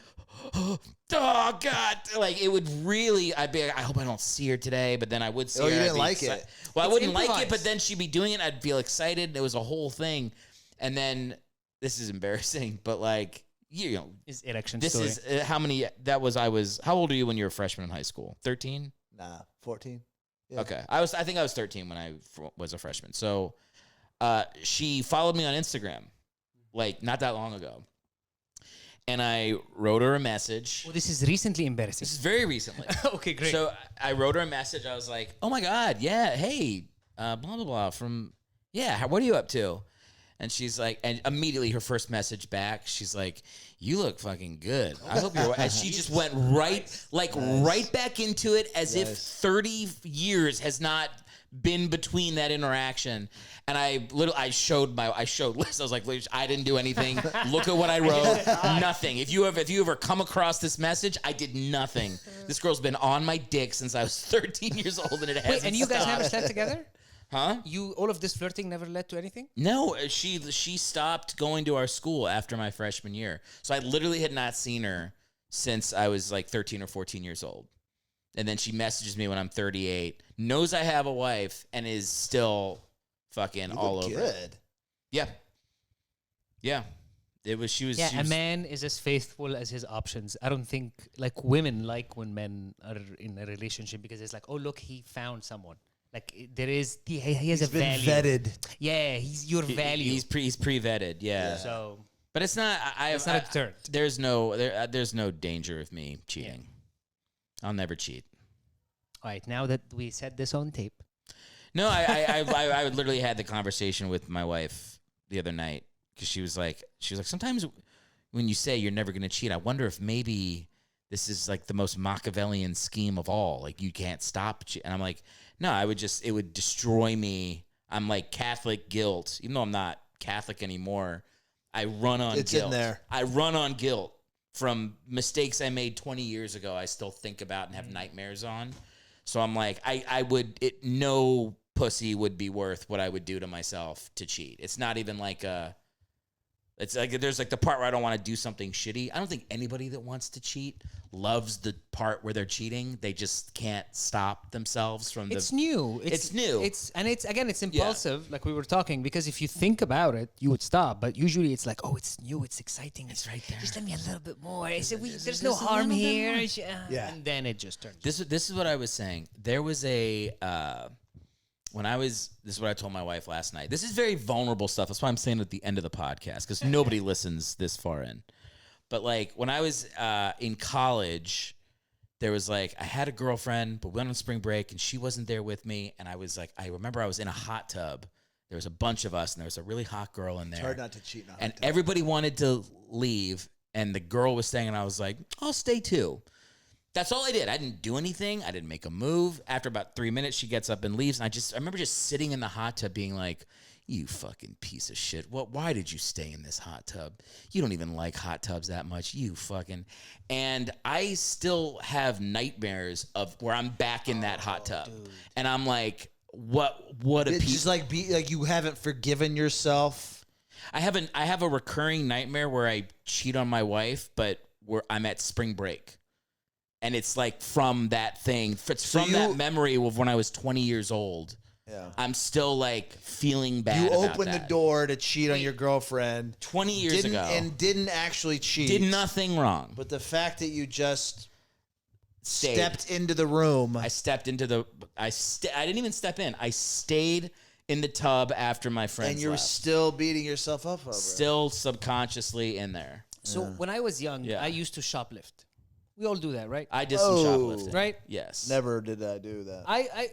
"Oh God!" Like it would really. I'd be like, "I hope I don't see her today," but then I would see her. You I'd didn't be like it. Well, I It's wouldn't like improvised. it, but then she'd be doing it. I'd feel excited. It was a whole thing, and then this is embarrassing, but like is erection this story. is how many. That was I was. How old are you when you were a freshman in high school? 13. Nah, 14. Yeah. Okay, I think I was 13 when I was a freshman. So she followed me on Instagram, like not that long ago. And I wrote her a message. Well, this is recently embarrassing. This is very recently. Okay, great. So I wrote her a message. I was like, oh my God, yeah, hey, blah, blah, blah, what are you up to? And she's like, and immediately her first message back, she's like, you look fucking good. I hope you're, and she just went right back into it as if 30 years has not been between that interaction. And I showed Liz. I was like, Liz, I didn't do anything. Look at what I wrote. Nothing. If you ever come across this message, I did nothing. This girl's been on my dick since I was 13 years old, and it hasn't Wait, and you guys stopped. never slept together? Huh? All of this flirting never led to anything? No, she stopped going to our school after my freshman year. So I literally had not seen her since I was like 13 or 14 years old. And then she messages me when I'm 38, knows I have a wife, and is still fucking all over good. it. Yeah. Yeah. She was a man is as faithful as his options. I don't think, like, women like when men are in a relationship because it's like, oh, look, he found someone. Like, there is, he has a value. He's been vetted. Yeah, he's your value. He's pre-vetted, yeah. So, but it's not, it's not a deterrent. There's no danger of me cheating. I'll never cheat. All right, now that we said this on tape. No, I literally had the conversation with my wife the other night because she was like, sometimes when you say you're never going to cheat, I wonder if maybe this is like the most Machiavellian scheme of all. Like, you can't stop. And I'm like, no, it would destroy me. I'm like Catholic guilt, even though I'm not Catholic anymore. I run on guilt. It's in there. I run on guilt from mistakes I made 20 years ago. I still think about and have nightmares on. So I'm like, no pussy would be worth what I would do to myself to cheat. It's not even like it's like there's like the part where I don't want to do something shitty. I don't think anybody that wants to cheat loves the part where they're cheating. They just can't stop themselves from the... It's new. It's new. It's impulsive, like we were talking, because if you think about it, you would stop. But usually it's like, oh, it's new, it's exciting. It's right there. Just let me a little bit more. I said, there's no harm here. Yeah. And then it just turns. This is what I was saying. There was a... this is what I told my wife last night. This is very vulnerable stuff. That's why I'm saying it at the end of the podcast, because nobody listens this far in. But like when I was in college, there was like, I had a girlfriend, but we went on spring break and she wasn't there with me. And I was like, I remember I was in a hot tub. There was a bunch of us and there was a really hot girl in there. It's hard not to cheat in a hot and tub. everybody wanted to leave and the girl was staying and I was like, I'll stay too. That's all I did. I didn't do anything. I didn't make a move. After about 3 minutes, she gets up and leaves. And I remember just sitting in the hot tub being like, you fucking piece of shit. Why did you stay in this hot tub? You don't even like hot tubs that much. You fucking... And I still have nightmares of where I'm back in that hot tub. Dude. And I'm like, what a piece... It's just like you haven't forgiven yourself. I have a recurring nightmare where I cheat on my wife, but where I'm at spring break. And it's like from that thing. It's from that memory of when I was 20 years old. Yeah. I'm still like feeling bad. You about opened that. the door to cheat on your girlfriend 20 years ago. And didn't actually cheat. Did nothing wrong. But the fact that you just stepped into the room. I stepped into the... I didn't even step in. I stayed in the tub after my friends And you're left. Still beating yourself up over it. Still subconsciously in there. So when I was young, I used to shoplift. We all do that, right? I did some shoplifting. Right? Yes. Never did I do that.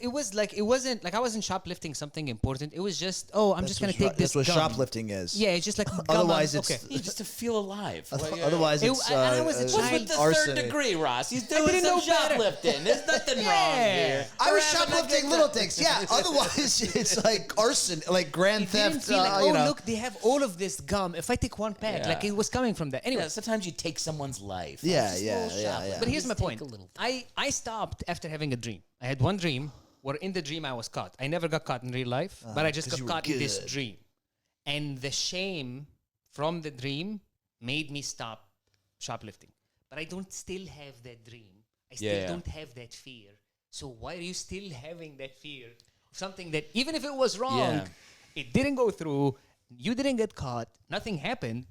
It wasn't like I wasn't shoplifting something important. It was just, I'm just going to take this That's what gum. shoplifting is. Yeah, it's just like gum. Otherwise, it's... Okay. Just to feel alive. Otherwise, it's and I was a What's child. with the arsenic. third degree, Ross? He's doing didn't some know better. shoplifting. There's nothing wrong here. I was We're having a shoplifting good little time. things. Yeah. Otherwise, it's like arson, like grand It didn't theft. feel like, you know. look, they have all of this gum. If I take one pack, like it was coming from that. Anyway, Yeah, sometimes you take someone's life. Yeah, Just yeah, a little yeah, shoplifting. yeah. but here's my Just point. take a little. I stopped after having a dream. I had one dream where in the dream I was caught. I never got caught in real life, but I just 'cause got you were caught in this good. dream. And the shame from the dream made me stop shoplifting. But I don't still have that dream. I still don't have that fear. So why are you still having that fear of something that even if it was wrong, it didn't go through, you didn't get caught, nothing happened,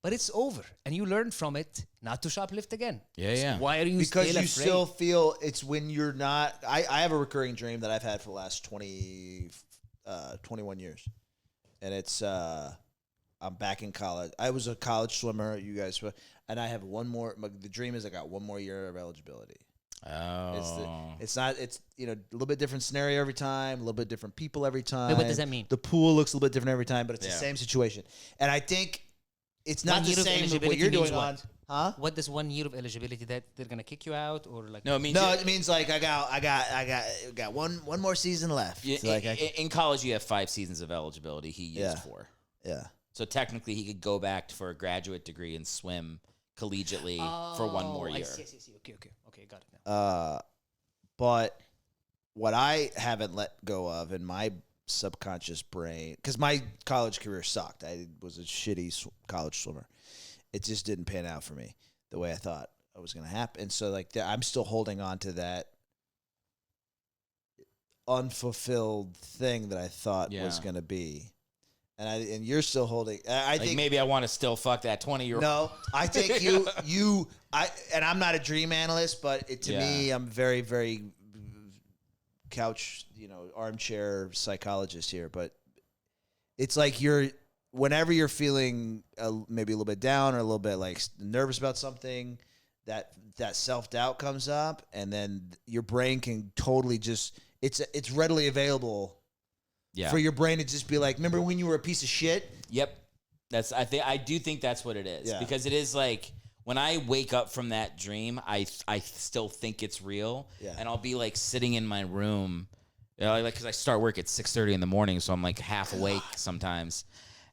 but it's over. And you learned from it not to shoplift again. Yeah, yeah. So why are you Because still you afraid? still feel it's when you're not. I have a recurring dream that I've had for the last 21 years. and it's I'm back in college. I was a college swimmer. You guys, and I have one more. The dream is I got one more year of eligibility. Oh, it's not. It's a little bit different scenario every time. A little bit different people every time. Wait, what does that mean? The pool looks a little bit different every time, but it's the same situation. And I think it's not the same as what you're doing on. Huh? What does 1 year of eligibility that they're gonna kick you out or like? No, it means like I got one more season left. In college, you have 5 seasons of eligibility. He used 4. Yeah. So technically, he could go back for a graduate degree and swim collegiately for 1 more year. I see. Okay, got it now. But what I haven't let go of in my subconscious brain, because my college career sucked. I was a shitty college swimmer. It just didn't pan out for me the way I thought it was going to happen. And so, like, I'm still holding on to that unfulfilled thing that I thought was going to be. And you're still holding. I think maybe I want to still fuck that 20-year-old. No, I think and I'm not a dream analyst, but to me, I'm very, very couch, armchair psychologist here. But it's like whenever you're feeling maybe a little bit down or a little bit like nervous about something, that self-doubt comes up, and then your brain can totally just it's readily available. Yeah. For your brain to just be like, remember when you were a piece of shit? Yep. I do think that's what it is. Yeah. Because it is like when I wake up from that dream, I still think it's real. Yeah. And I'll be like sitting in my room, because I start work at 6:30 in the morning, so I'm like half awake sometimes.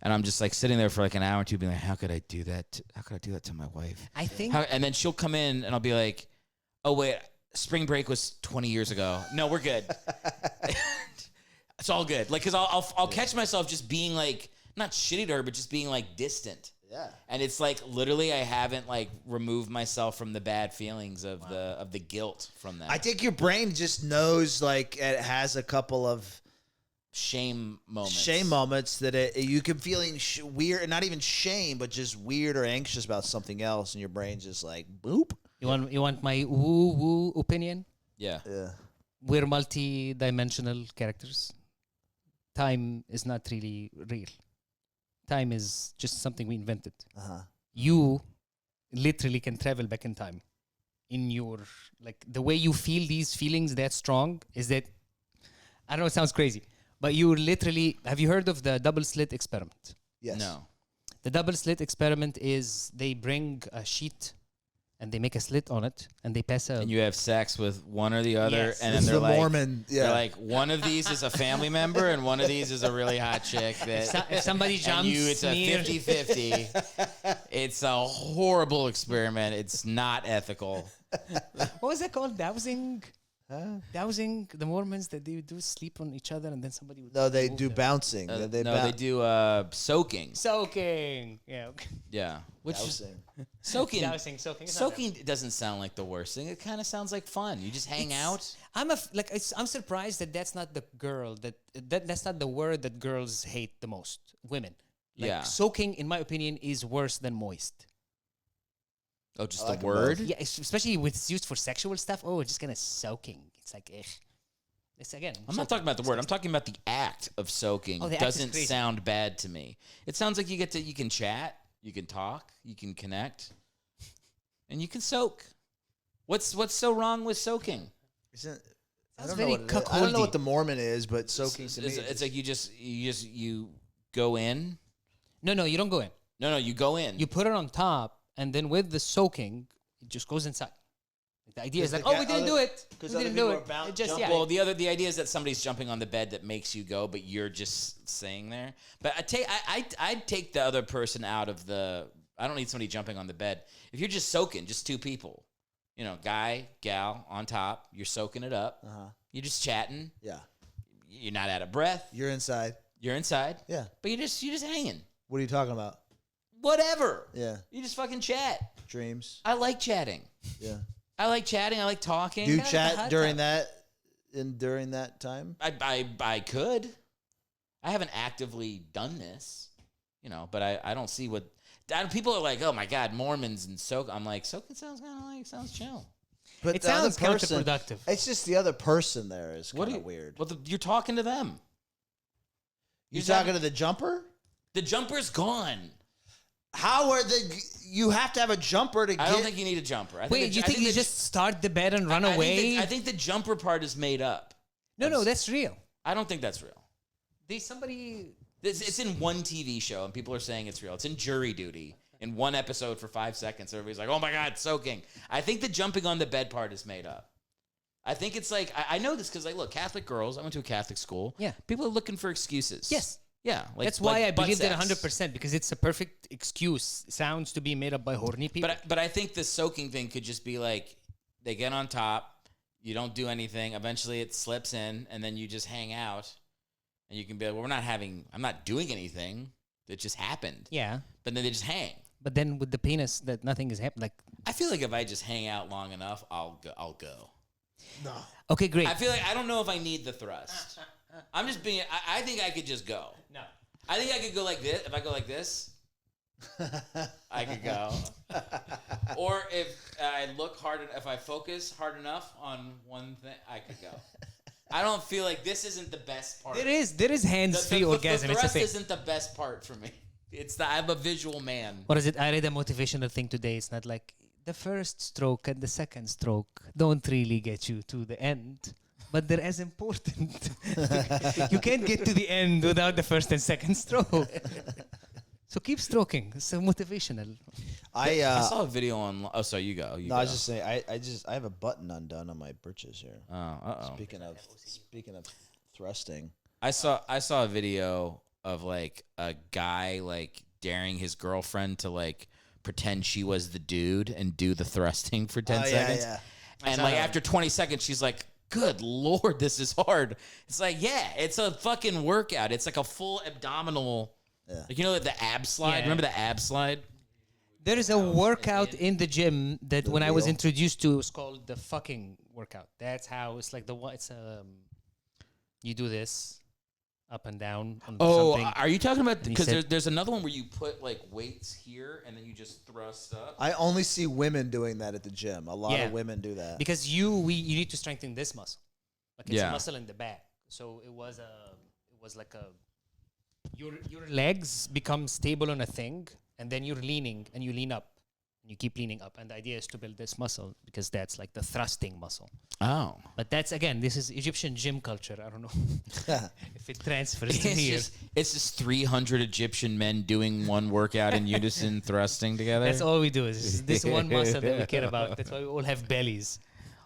And I'm just like sitting there for like an hour or two being like, how could I do that? How could I do that to my wife? I think. And then she'll come in and I'll be like, oh, wait, spring break was 20 years ago. No, we're good. It's all good. Like, cause I'll catch myself just being like, not shitty to her, but just being like distant. Yeah. And it's like, literally I haven't like removed myself from the bad feelings of the guilt from that. I think your brain just knows, like, it has a couple of shame moments that you can feeling weird, not even shame, but just weird or anxious about something else. And your brain's just like, boop. You want my woo opinion? Yeah. We're multi-dimensional characters. Time is not really real. Time is just something we invented. You literally can travel back in time. In your, like, the way you feel these feelings that strong is that, I know it sounds crazy, but you literally, have you heard of the double slit experiment? Yes. No. The double slit experiment is they bring a sheet and they make a slit on it, and they pass out. And you have sex with one or the other, yes. And then they're like, Mormon. Yeah. They're like, one of these is a family member, and one of these is a really hot chick. That if somebody jumps, it's a 50-50. It's a horrible experiment. It's not ethical. What was that called? Dowsing? Dowsing, the Mormons, that they would do sleep on each other, and then somebody would. No, they do them. Bouncing. They do soaking. Soaking. Yeah. Okay. Yeah. Which Dowsing. Soaking doesn't sound like the worst thing. It kind of sounds like fun. You just hang out. I'm surprised that that's not the girl that's not the word that girls hate the most. Women. Like, soaking, in my opinion, is worse than moist. Oh, just the word? Yeah, especially when it's used for sexual stuff. Oh, it's just kind of soaking. It's like, it's again. I'm not talking about the word. I'm talking about the act of soaking. Doesn't sound bad to me. It sounds like you can chat, you can talk, you can connect, and you can soak. What's so wrong with soaking? I don't know what the Mormon is, but soaking to me. It's like you go in. No, you don't go in. No, you go in. You put it on top. And then with the soaking, it just goes inside. The idea is like, we didn't do it. We didn't do it. Well, the idea is that somebody's jumping on the bed that makes you go, but you're just staying there. But I'd take the other person out of the. I don't need somebody jumping on the bed. If you're just soaking, just 2 people, guy, gal on top, you're soaking it up. You're just chatting. Yeah. You're not out of breath. You're inside. Yeah. But you're just hanging. What are you talking about? Whatever. Yeah. You just fucking chat. Dreams. I like chatting. Yeah. I like chatting. I like talking. Do you chat during that time? I could. I haven't actively done this, but I don't see what people are like, oh my God, Mormons and soak. I'm like, soaking sounds sounds chill. But it sounds counterproductive. It's just the other person there is kind of weird. Well, you're talking to them. You talking to the jumper? The jumper's gone. How are you have to have a jumper to get... I don't think you need a jumper. Wait, you think you just start the bed and run away? I think the jumper part is made up. No, that's real. I don't think that's real. It's in one TV show, and people are saying it's real. It's in Jury Duty. In one episode for 5 seconds, everybody's like, oh my God, soaking. I think the jumping on the bed part is made up. I think it's like, I know this because, like, look, Catholic girls, I went to a Catholic school. Yeah. People are looking for excuses. Yes. Yeah. That's why I believe it 100%, because it's a perfect excuse. Sounds to be made up by horny people. But I think the soaking thing could just be like, they get on top, you don't do anything, eventually it slips in, and then you just hang out, and you can be like, well, I'm not doing anything. It just happened. Yeah. But then they just hang. But then with the penis, that nothing is happening. Like, I feel like if I just hang out long enough, I'll go. No. Okay, great. I feel like I don't know if I need the thrust. I'm just being. I think I could just go. No. I think I could go like this. If I go like this, I could go. Or if I look hard, if I focus hard enough on one thing, I could go. I don't feel like this isn't the best part. There is hands-free orgasm. The thrust it's isn't the best part for me. I'm a visual man. What is it? I read a motivational thing today. It's not like the first stroke and the second stroke don't really get you to the end, but they're as important. You can't get to the end without the first and second stroke. So keep stroking. It's motivational. I saw a video on. Oh, sorry, you go. I was just saying. I have a button undone on my britches here. Oh, Speaking of thrusting, I saw a video of like a guy like daring his girlfriend to like pretend she was the dude and do the thrusting for 10 seconds. Yeah. And like after 20 seconds, she's like, good Lord, this is hard. It's like, yeah, it's a fucking workout. It's like a full abdominal. Yeah. Like, you know, the ab slide? Yeah. Remember the ab slide? There is a workout in the gym that when I was introduced to, it was called the fucking workout. That's how it's like you do this up and down. On something. Are you talking about, because there's another one where you put like weights here and then you just thrust up? I only see women doing that at the gym. A lot of women do that. Because you need to strengthen this muscle. Like it's a muscle in the back. So it was like your legs become stable on a thing, and then you're leaning and you lean up and you keep leaning up, and the idea is to build this muscle because that's like the thrusting muscle. Oh, but that's, again, this is Egyptian gym culture. I don't know if it transfers to here. It's just 300 Egyptian men doing one workout in unison, thrusting together. That's all we do is this one muscle that we care about. That's why we all have bellies.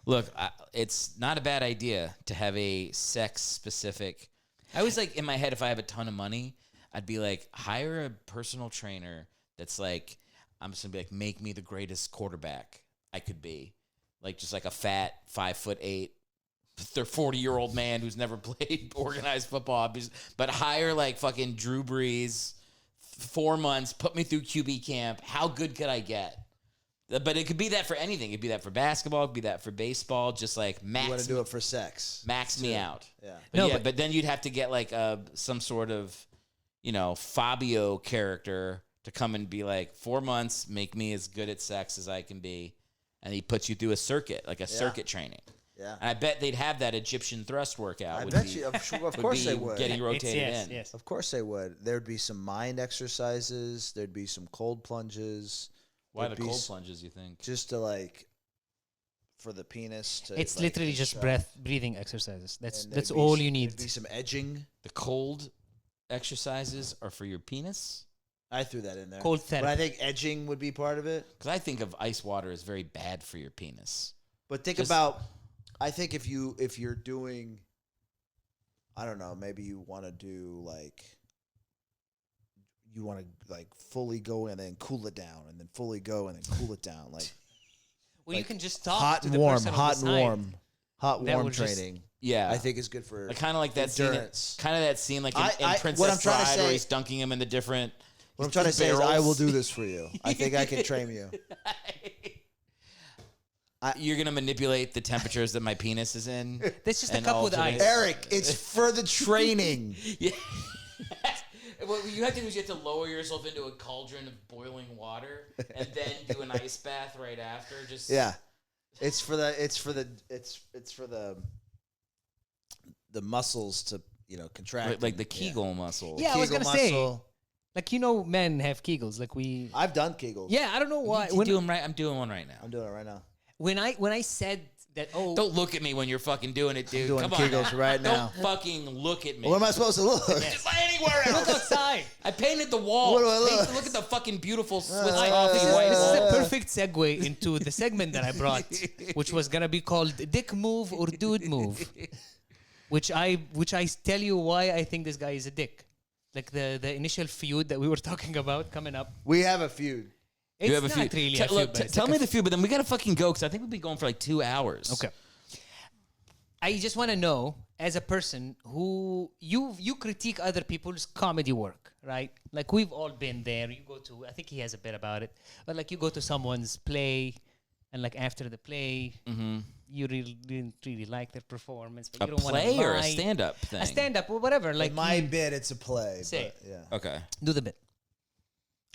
Look, it's not a bad idea to have a sex-specific. I was like, in my head, if I have a ton of money, I'd be like, hire a personal trainer that's like, I'm just gonna be like, make me the greatest quarterback I could be. Like, just like a fat 5'8", 40-year-old man who's never played organized football. But hire like fucking Drew Brees, 4 months, put me through QB camp. How good could I get? But it could be that for anything. It could be that for basketball. It could be that for baseball. Just like max. You want to do it for sex. Max me out. Yeah. But then you'd have to get like some sort of, Fabio character to come and be like, 4 months, make me as good at sex as I can be. And he puts you through a circuit, like a circuit training. Yeah. And I bet they'd have that Egyptian thrust workout. Of course they would. Getting rotated in. Yes. Of course they would. There'd be some mind exercises. There'd be some cold plunges. Why the cold plunges, you think? Just to for the penis to. It's literally just breathing exercises. That's all you need. There'd be some edging. The cold exercises are for your penis? I threw that in there. Cold therapy. But I think edging would be part of it. Because I think of ice water as very bad for your penis. But think about, I think if you're doing, I don't know, maybe you want to do you want to fully go and then cool it down, and then fully go and then cool it down, Well, you can just talk hot to and the warm, person hot on and the warm, hot That warm would just- training. Yeah. I think is good for kind of like that endurance. scene. Kind of that scene like in what Princess I'm trying to Bride say- where he's dunking him in the different. What I'm trying to say is I will do this for you. I think I can train you. You're going to manipulate the temperatures that my penis is in? That's just a cup with ice. Eric, it's for the training. Yeah. What you have to do is you have to lower yourself into a cauldron of boiling water and then do an ice bath right after. Just It's for the muscles contract. Like the Kegel muscle. Yeah, I was Kegel gonna say. muscle. Like, men have Kegels. Like I've done Kegels. Yeah, I don't know why. You do them right. I'm doing one right now. I'm doing it right now. When I said that, don't look at me when you're fucking doing it, dude. I'm doing Come Kegels on. right now. Don't fucking look at me. Where am I supposed to look? Just anywhere else. look outside. I painted the wall. Where do I look? Look at the fucking beautiful Swiss This coffee is, white this is wall. a perfect segue into the segment that I brought, which was gonna be called "Dick Move" or "Dude Move," which I tell you why I think this guy is a dick. Like the initial feud that we were talking about coming up. We have a feud. It's You have a not few. really Te- a feud. look, but it's tell like me a the few, but then we gotta fucking go because I think we've been going for like 2 hours. Okay. I just want to know, as a person who you critique other people's comedy work, right? Like, we've all been there. You go to, I think he has a bit about it, but like, you go to someone's play, and like after the play, you didn't really like their performance, but A you don't want to play lie. or a stand-up thing? A stand-up or whatever. Like, In my bit, it's a play. Say. But, yeah. Okay. do the bit.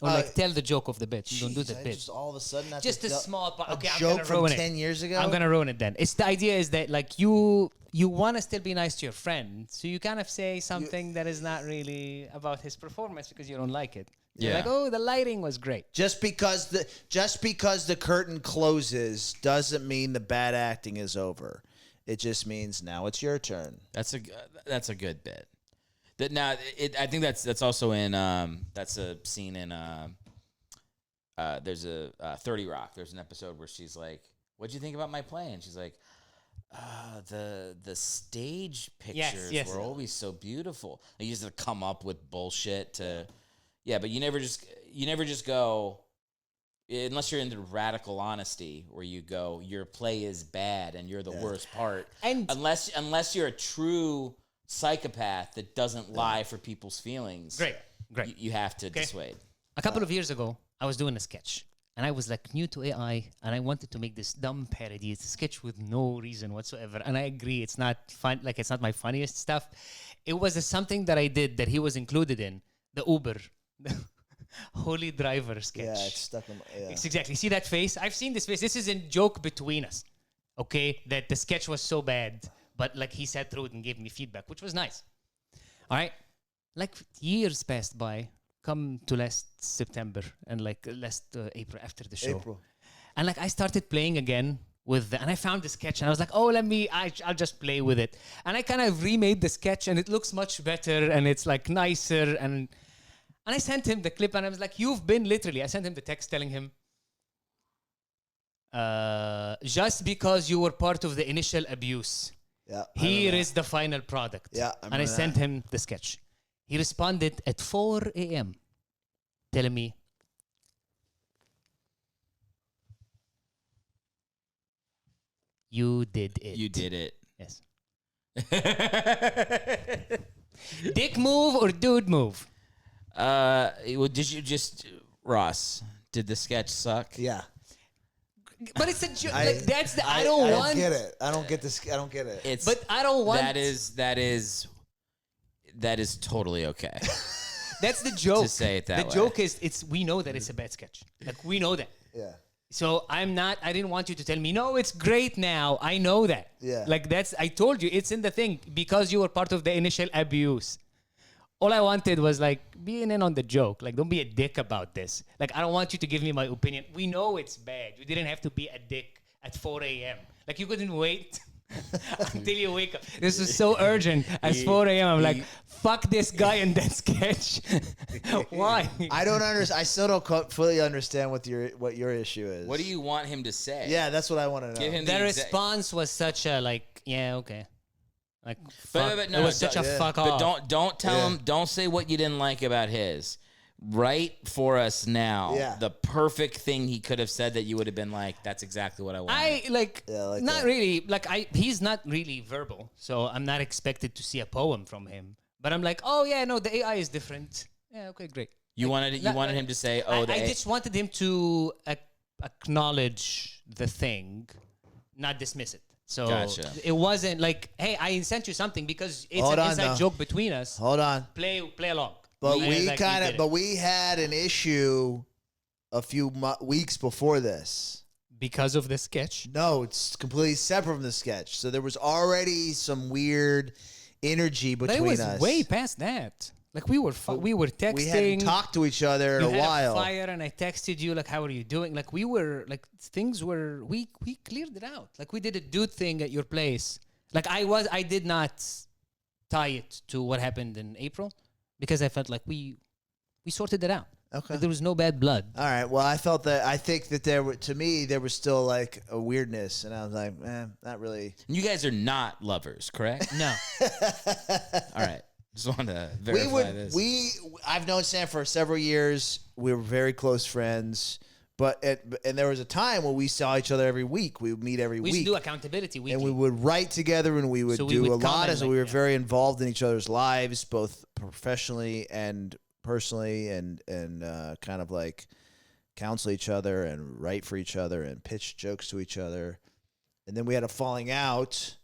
Or like tell the joke of the bit. You don't do the Jeez, I bit. just all of a sudden have Just to a tell small part. a Okay, I'm joke gonna from ruin 10 it. years ago. I'm gonna ruin it then. It's the idea is that like you want to still be nice to your friend, so you kind of say something that is not really about his performance because you don't like it. You're Yeah. like, oh, the lighting was great. Just because the curtain closes doesn't mean the bad acting is over. It just means now it's your turn. That's a good bit. That now I think that's also in that's a scene in there's a 30 Rock. There's an episode where she's like, "What'd you think about my play?" And she's like, the stage pictures yes. were always so beautiful. I used to come up with bullshit to, but you never just go, unless you're into radical honesty, where you go, your play is bad and you're the worst part. And Unless you're a true psychopath that doesn't lie for people's feelings. Great. You have to dissuade. A couple of years ago, I was doing a sketch, and I was like new to AI, and I wanted to make this dumb parody. It's a sketch with no reason whatsoever, and I agree, it's not fun. Like, it's not my funniest stuff. It was something that I did that he was included in, the Uber, the Holy Driver sketch. Yeah, it's stuck in my... Yeah. It's exactly. See that face? I've seen this face. This is a joke between us, okay? That the sketch was so bad, but like he sat through it and gave me feedback, which was nice. All right? Like, years passed by, come to last September and like last April after the show. And like I started playing again and I found the sketch and I was like, oh, I'll just play with it. And I kind of remade the sketch and it looks much better and it's like nicer. And I sent him the clip and I was like, I sent him the text telling him, just because you were part of the initial abuse, here is the final product. Yeah, and I sent him the sketch. He responded at 4 a.m. telling me, you did it. You did it. Yes. Dick move or dude move? Well, did you just, Ross, did the sketch suck? Yeah. But it's a joke. I don't get it. I don't get this. I don't get it. But I don't want. That is totally okay. That's the joke. To say it that way. The joke is we know that it's a bad sketch. Like, we know that. Yeah. So I didn't want you to tell me, no, it's great now. I know that. Yeah. Like, I told you, it's in the thing because you were part of the initial abuse. All I wanted was like being in on the joke. Like, don't be a dick about this. Like, I don't want you to give me my opinion. We know it's bad. You didn't have to be a dick at 4 a.m. Like, you couldn't wait until you wake up. This is so urgent. At 4 a.m., I'm like, fuck this guy in that sketch. Why? I don't understand. I still don't fully understand what your issue is. What do you want him to say? Yeah, that's what I want to know. Give him The response was such a like, yeah, okay. Like, but it was such a fuck off. But don't tell him. Don't say what you didn't like about his. Write for us now. Yeah. The perfect thing he could have said that you would have been like, that's exactly what I want. Not really. Like, he's not really verbal, so I'm not expected to see a poem from him. But I'm like, oh yeah, no, the AI is different. Yeah, okay, great. You wanted him to say, oh, I just wanted him to acknowledge the thing, not dismiss it. So Gotcha. It wasn't like, hey, I sent you something because it's Hold an on, inside now. joke between us. Hold on. Play along. But And it's like, we had an issue a few weeks before this. because of the sketch. No, it's completely separate from the sketch. So there was already some weird energy between But it was us. way past that. Like we were texting. We hadn't talked to each other in you a had while. A fire, and I texted you like, "How are you doing?" Like we were like things were we cleared it out. Like we did a dude thing at your place. Like I did not tie it to what happened in April because I felt like we sorted it out. Okay. Like there was no bad blood. All right. Well, I think that there was still like a weirdness, and I was like, not really. You guys are not lovers, correct? No. All right. Just want to verify this. I've known Sam for several years. We were very close friends, and there was a time when we saw each other every week. We would meet every week. We used to do accountability weekly. And we would write together, and we would do a lot. And so we were very involved in each other's lives, both professionally and personally, and kind of like counsel each other and write for each other and pitch jokes to each other. And then we had a falling out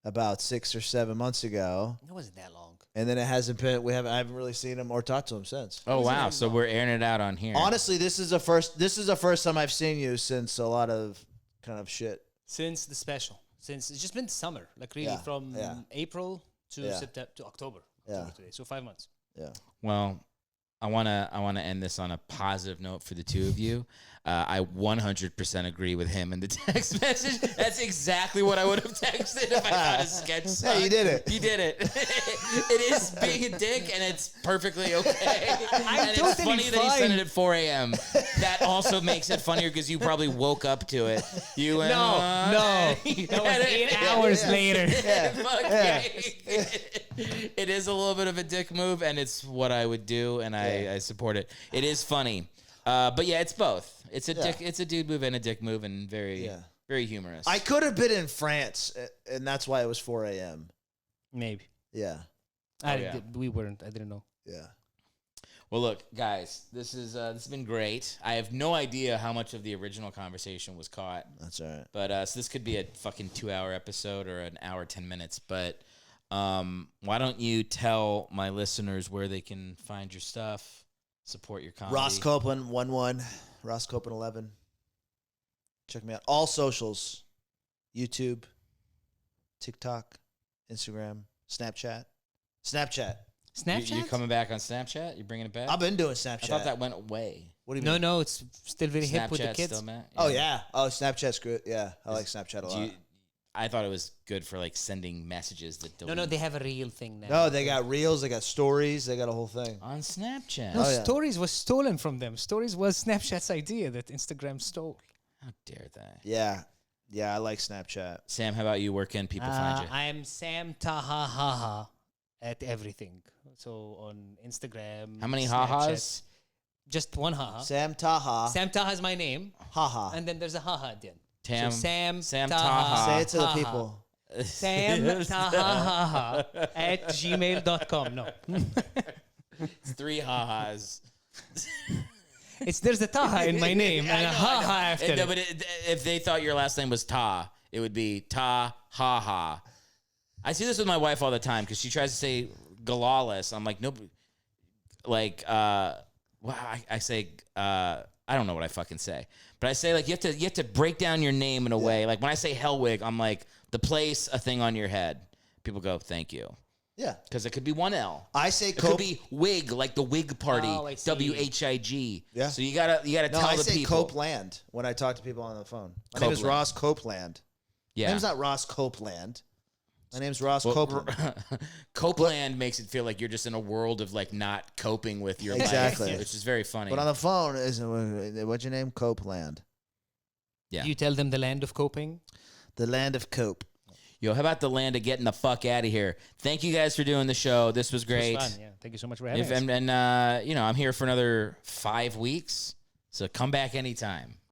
about 6 or 7 months ago. It wasn't that long. And then I haven't really seen him or talked to him since. Oh wow! So we're airing it out on here. Honestly, this is the first time I've seen you since a lot of kind of shit. Since the special. Since it's just been summer. Like really from April to September to October. October today. So 5 months. Yeah. Well, I wanna end this on a positive note for the two of you. I 100% agree with him in the text message. That's exactly what I would have texted if I thought a sketch sucked. Hey, you did it. You did it. It is being a dick, and it's perfectly okay. And it's totally funny that he sent it at 4 a.m. That also makes it funnier because you probably woke up to it. You went, No. That was 8 hours later. It is a little bit of a dick move, and it's what I would do, and I support it. It is funny. But yeah, it's both. It's a dick. It's a dude move and a dick move, and very humorous. I could have been in France, and that's why it was 4 a.m. Maybe. Yeah. We weren't. I didn't know. Yeah. Well, look, guys, this has been great. I have no idea how much of the original conversation was caught. That's all right. But so this could be a fucking 2-hour episode or an hour 10 minutes. But why don't you tell my listeners where they can find your stuff? Support your comedy. Ross Copeland 11, Ross Copeland 11. Check me out. All socials: YouTube, TikTok, Instagram, Snapchat. Snapchat? You coming back on Snapchat? You bringing it back? I've been doing Snapchat. I thought that went away. What do you mean? No, it's still very hip with the kids. Still, Matt? Oh yeah. Oh, Snapchat's good. Yeah, I like Snapchat a lot. I thought it was good for like sending messages that don't. No, they have a real thing now. No, they got reels, they got stories, they got a whole thing. On Snapchat. No, Stories was stolen from them. Stories was Snapchat's idea that Instagram stole. How dare they? Yeah, I like Snapchat. Sam, how about you? Where can people find you? I am Sam Taha at everything. So on Instagram. How many Snapchat. ha-has? Just one haha. Sam Taha. Sam Taha is my name. Haha. And then there's a haha at the end. Tam, so Sam Taha. Taha. Say it to the people. Sam Taha at gmail.com. No. It's 3 ha-has. There's a Taha in my name and a haha after it. But if they thought your last name was Ta, it would be Ta ha ha. I see this with my wife all the time because she tries to say Galalis. I'm like, nope. Like, well, I say, I don't know what I fucking say, but I say like you have to break down your name in a way. Like when I say Hellwig, I'm like the place, a thing on your head. People go, thank you. Yeah, because it could be one L. I say it could be Wig, like the Wig Party, WHIG. Yeah. So you gotta tell the people. I say Copeland when I talk to people on the phone. My name is Ross Copeland. Yeah, my name's not Ross Copeland. My name's Ross Copeland. Copeland makes it feel like you're just in a world of like not coping with your life, which is very funny. But on the phone, what's your name? Copeland. Yeah. Do you tell them the land of coping? The land of cope. Yo, how about the land of getting the fuck out of here? Thank you guys for doing the show. This was great. It was fun, yeah. Thank you so much for having us. And I'm here for another 5 weeks, so come back anytime.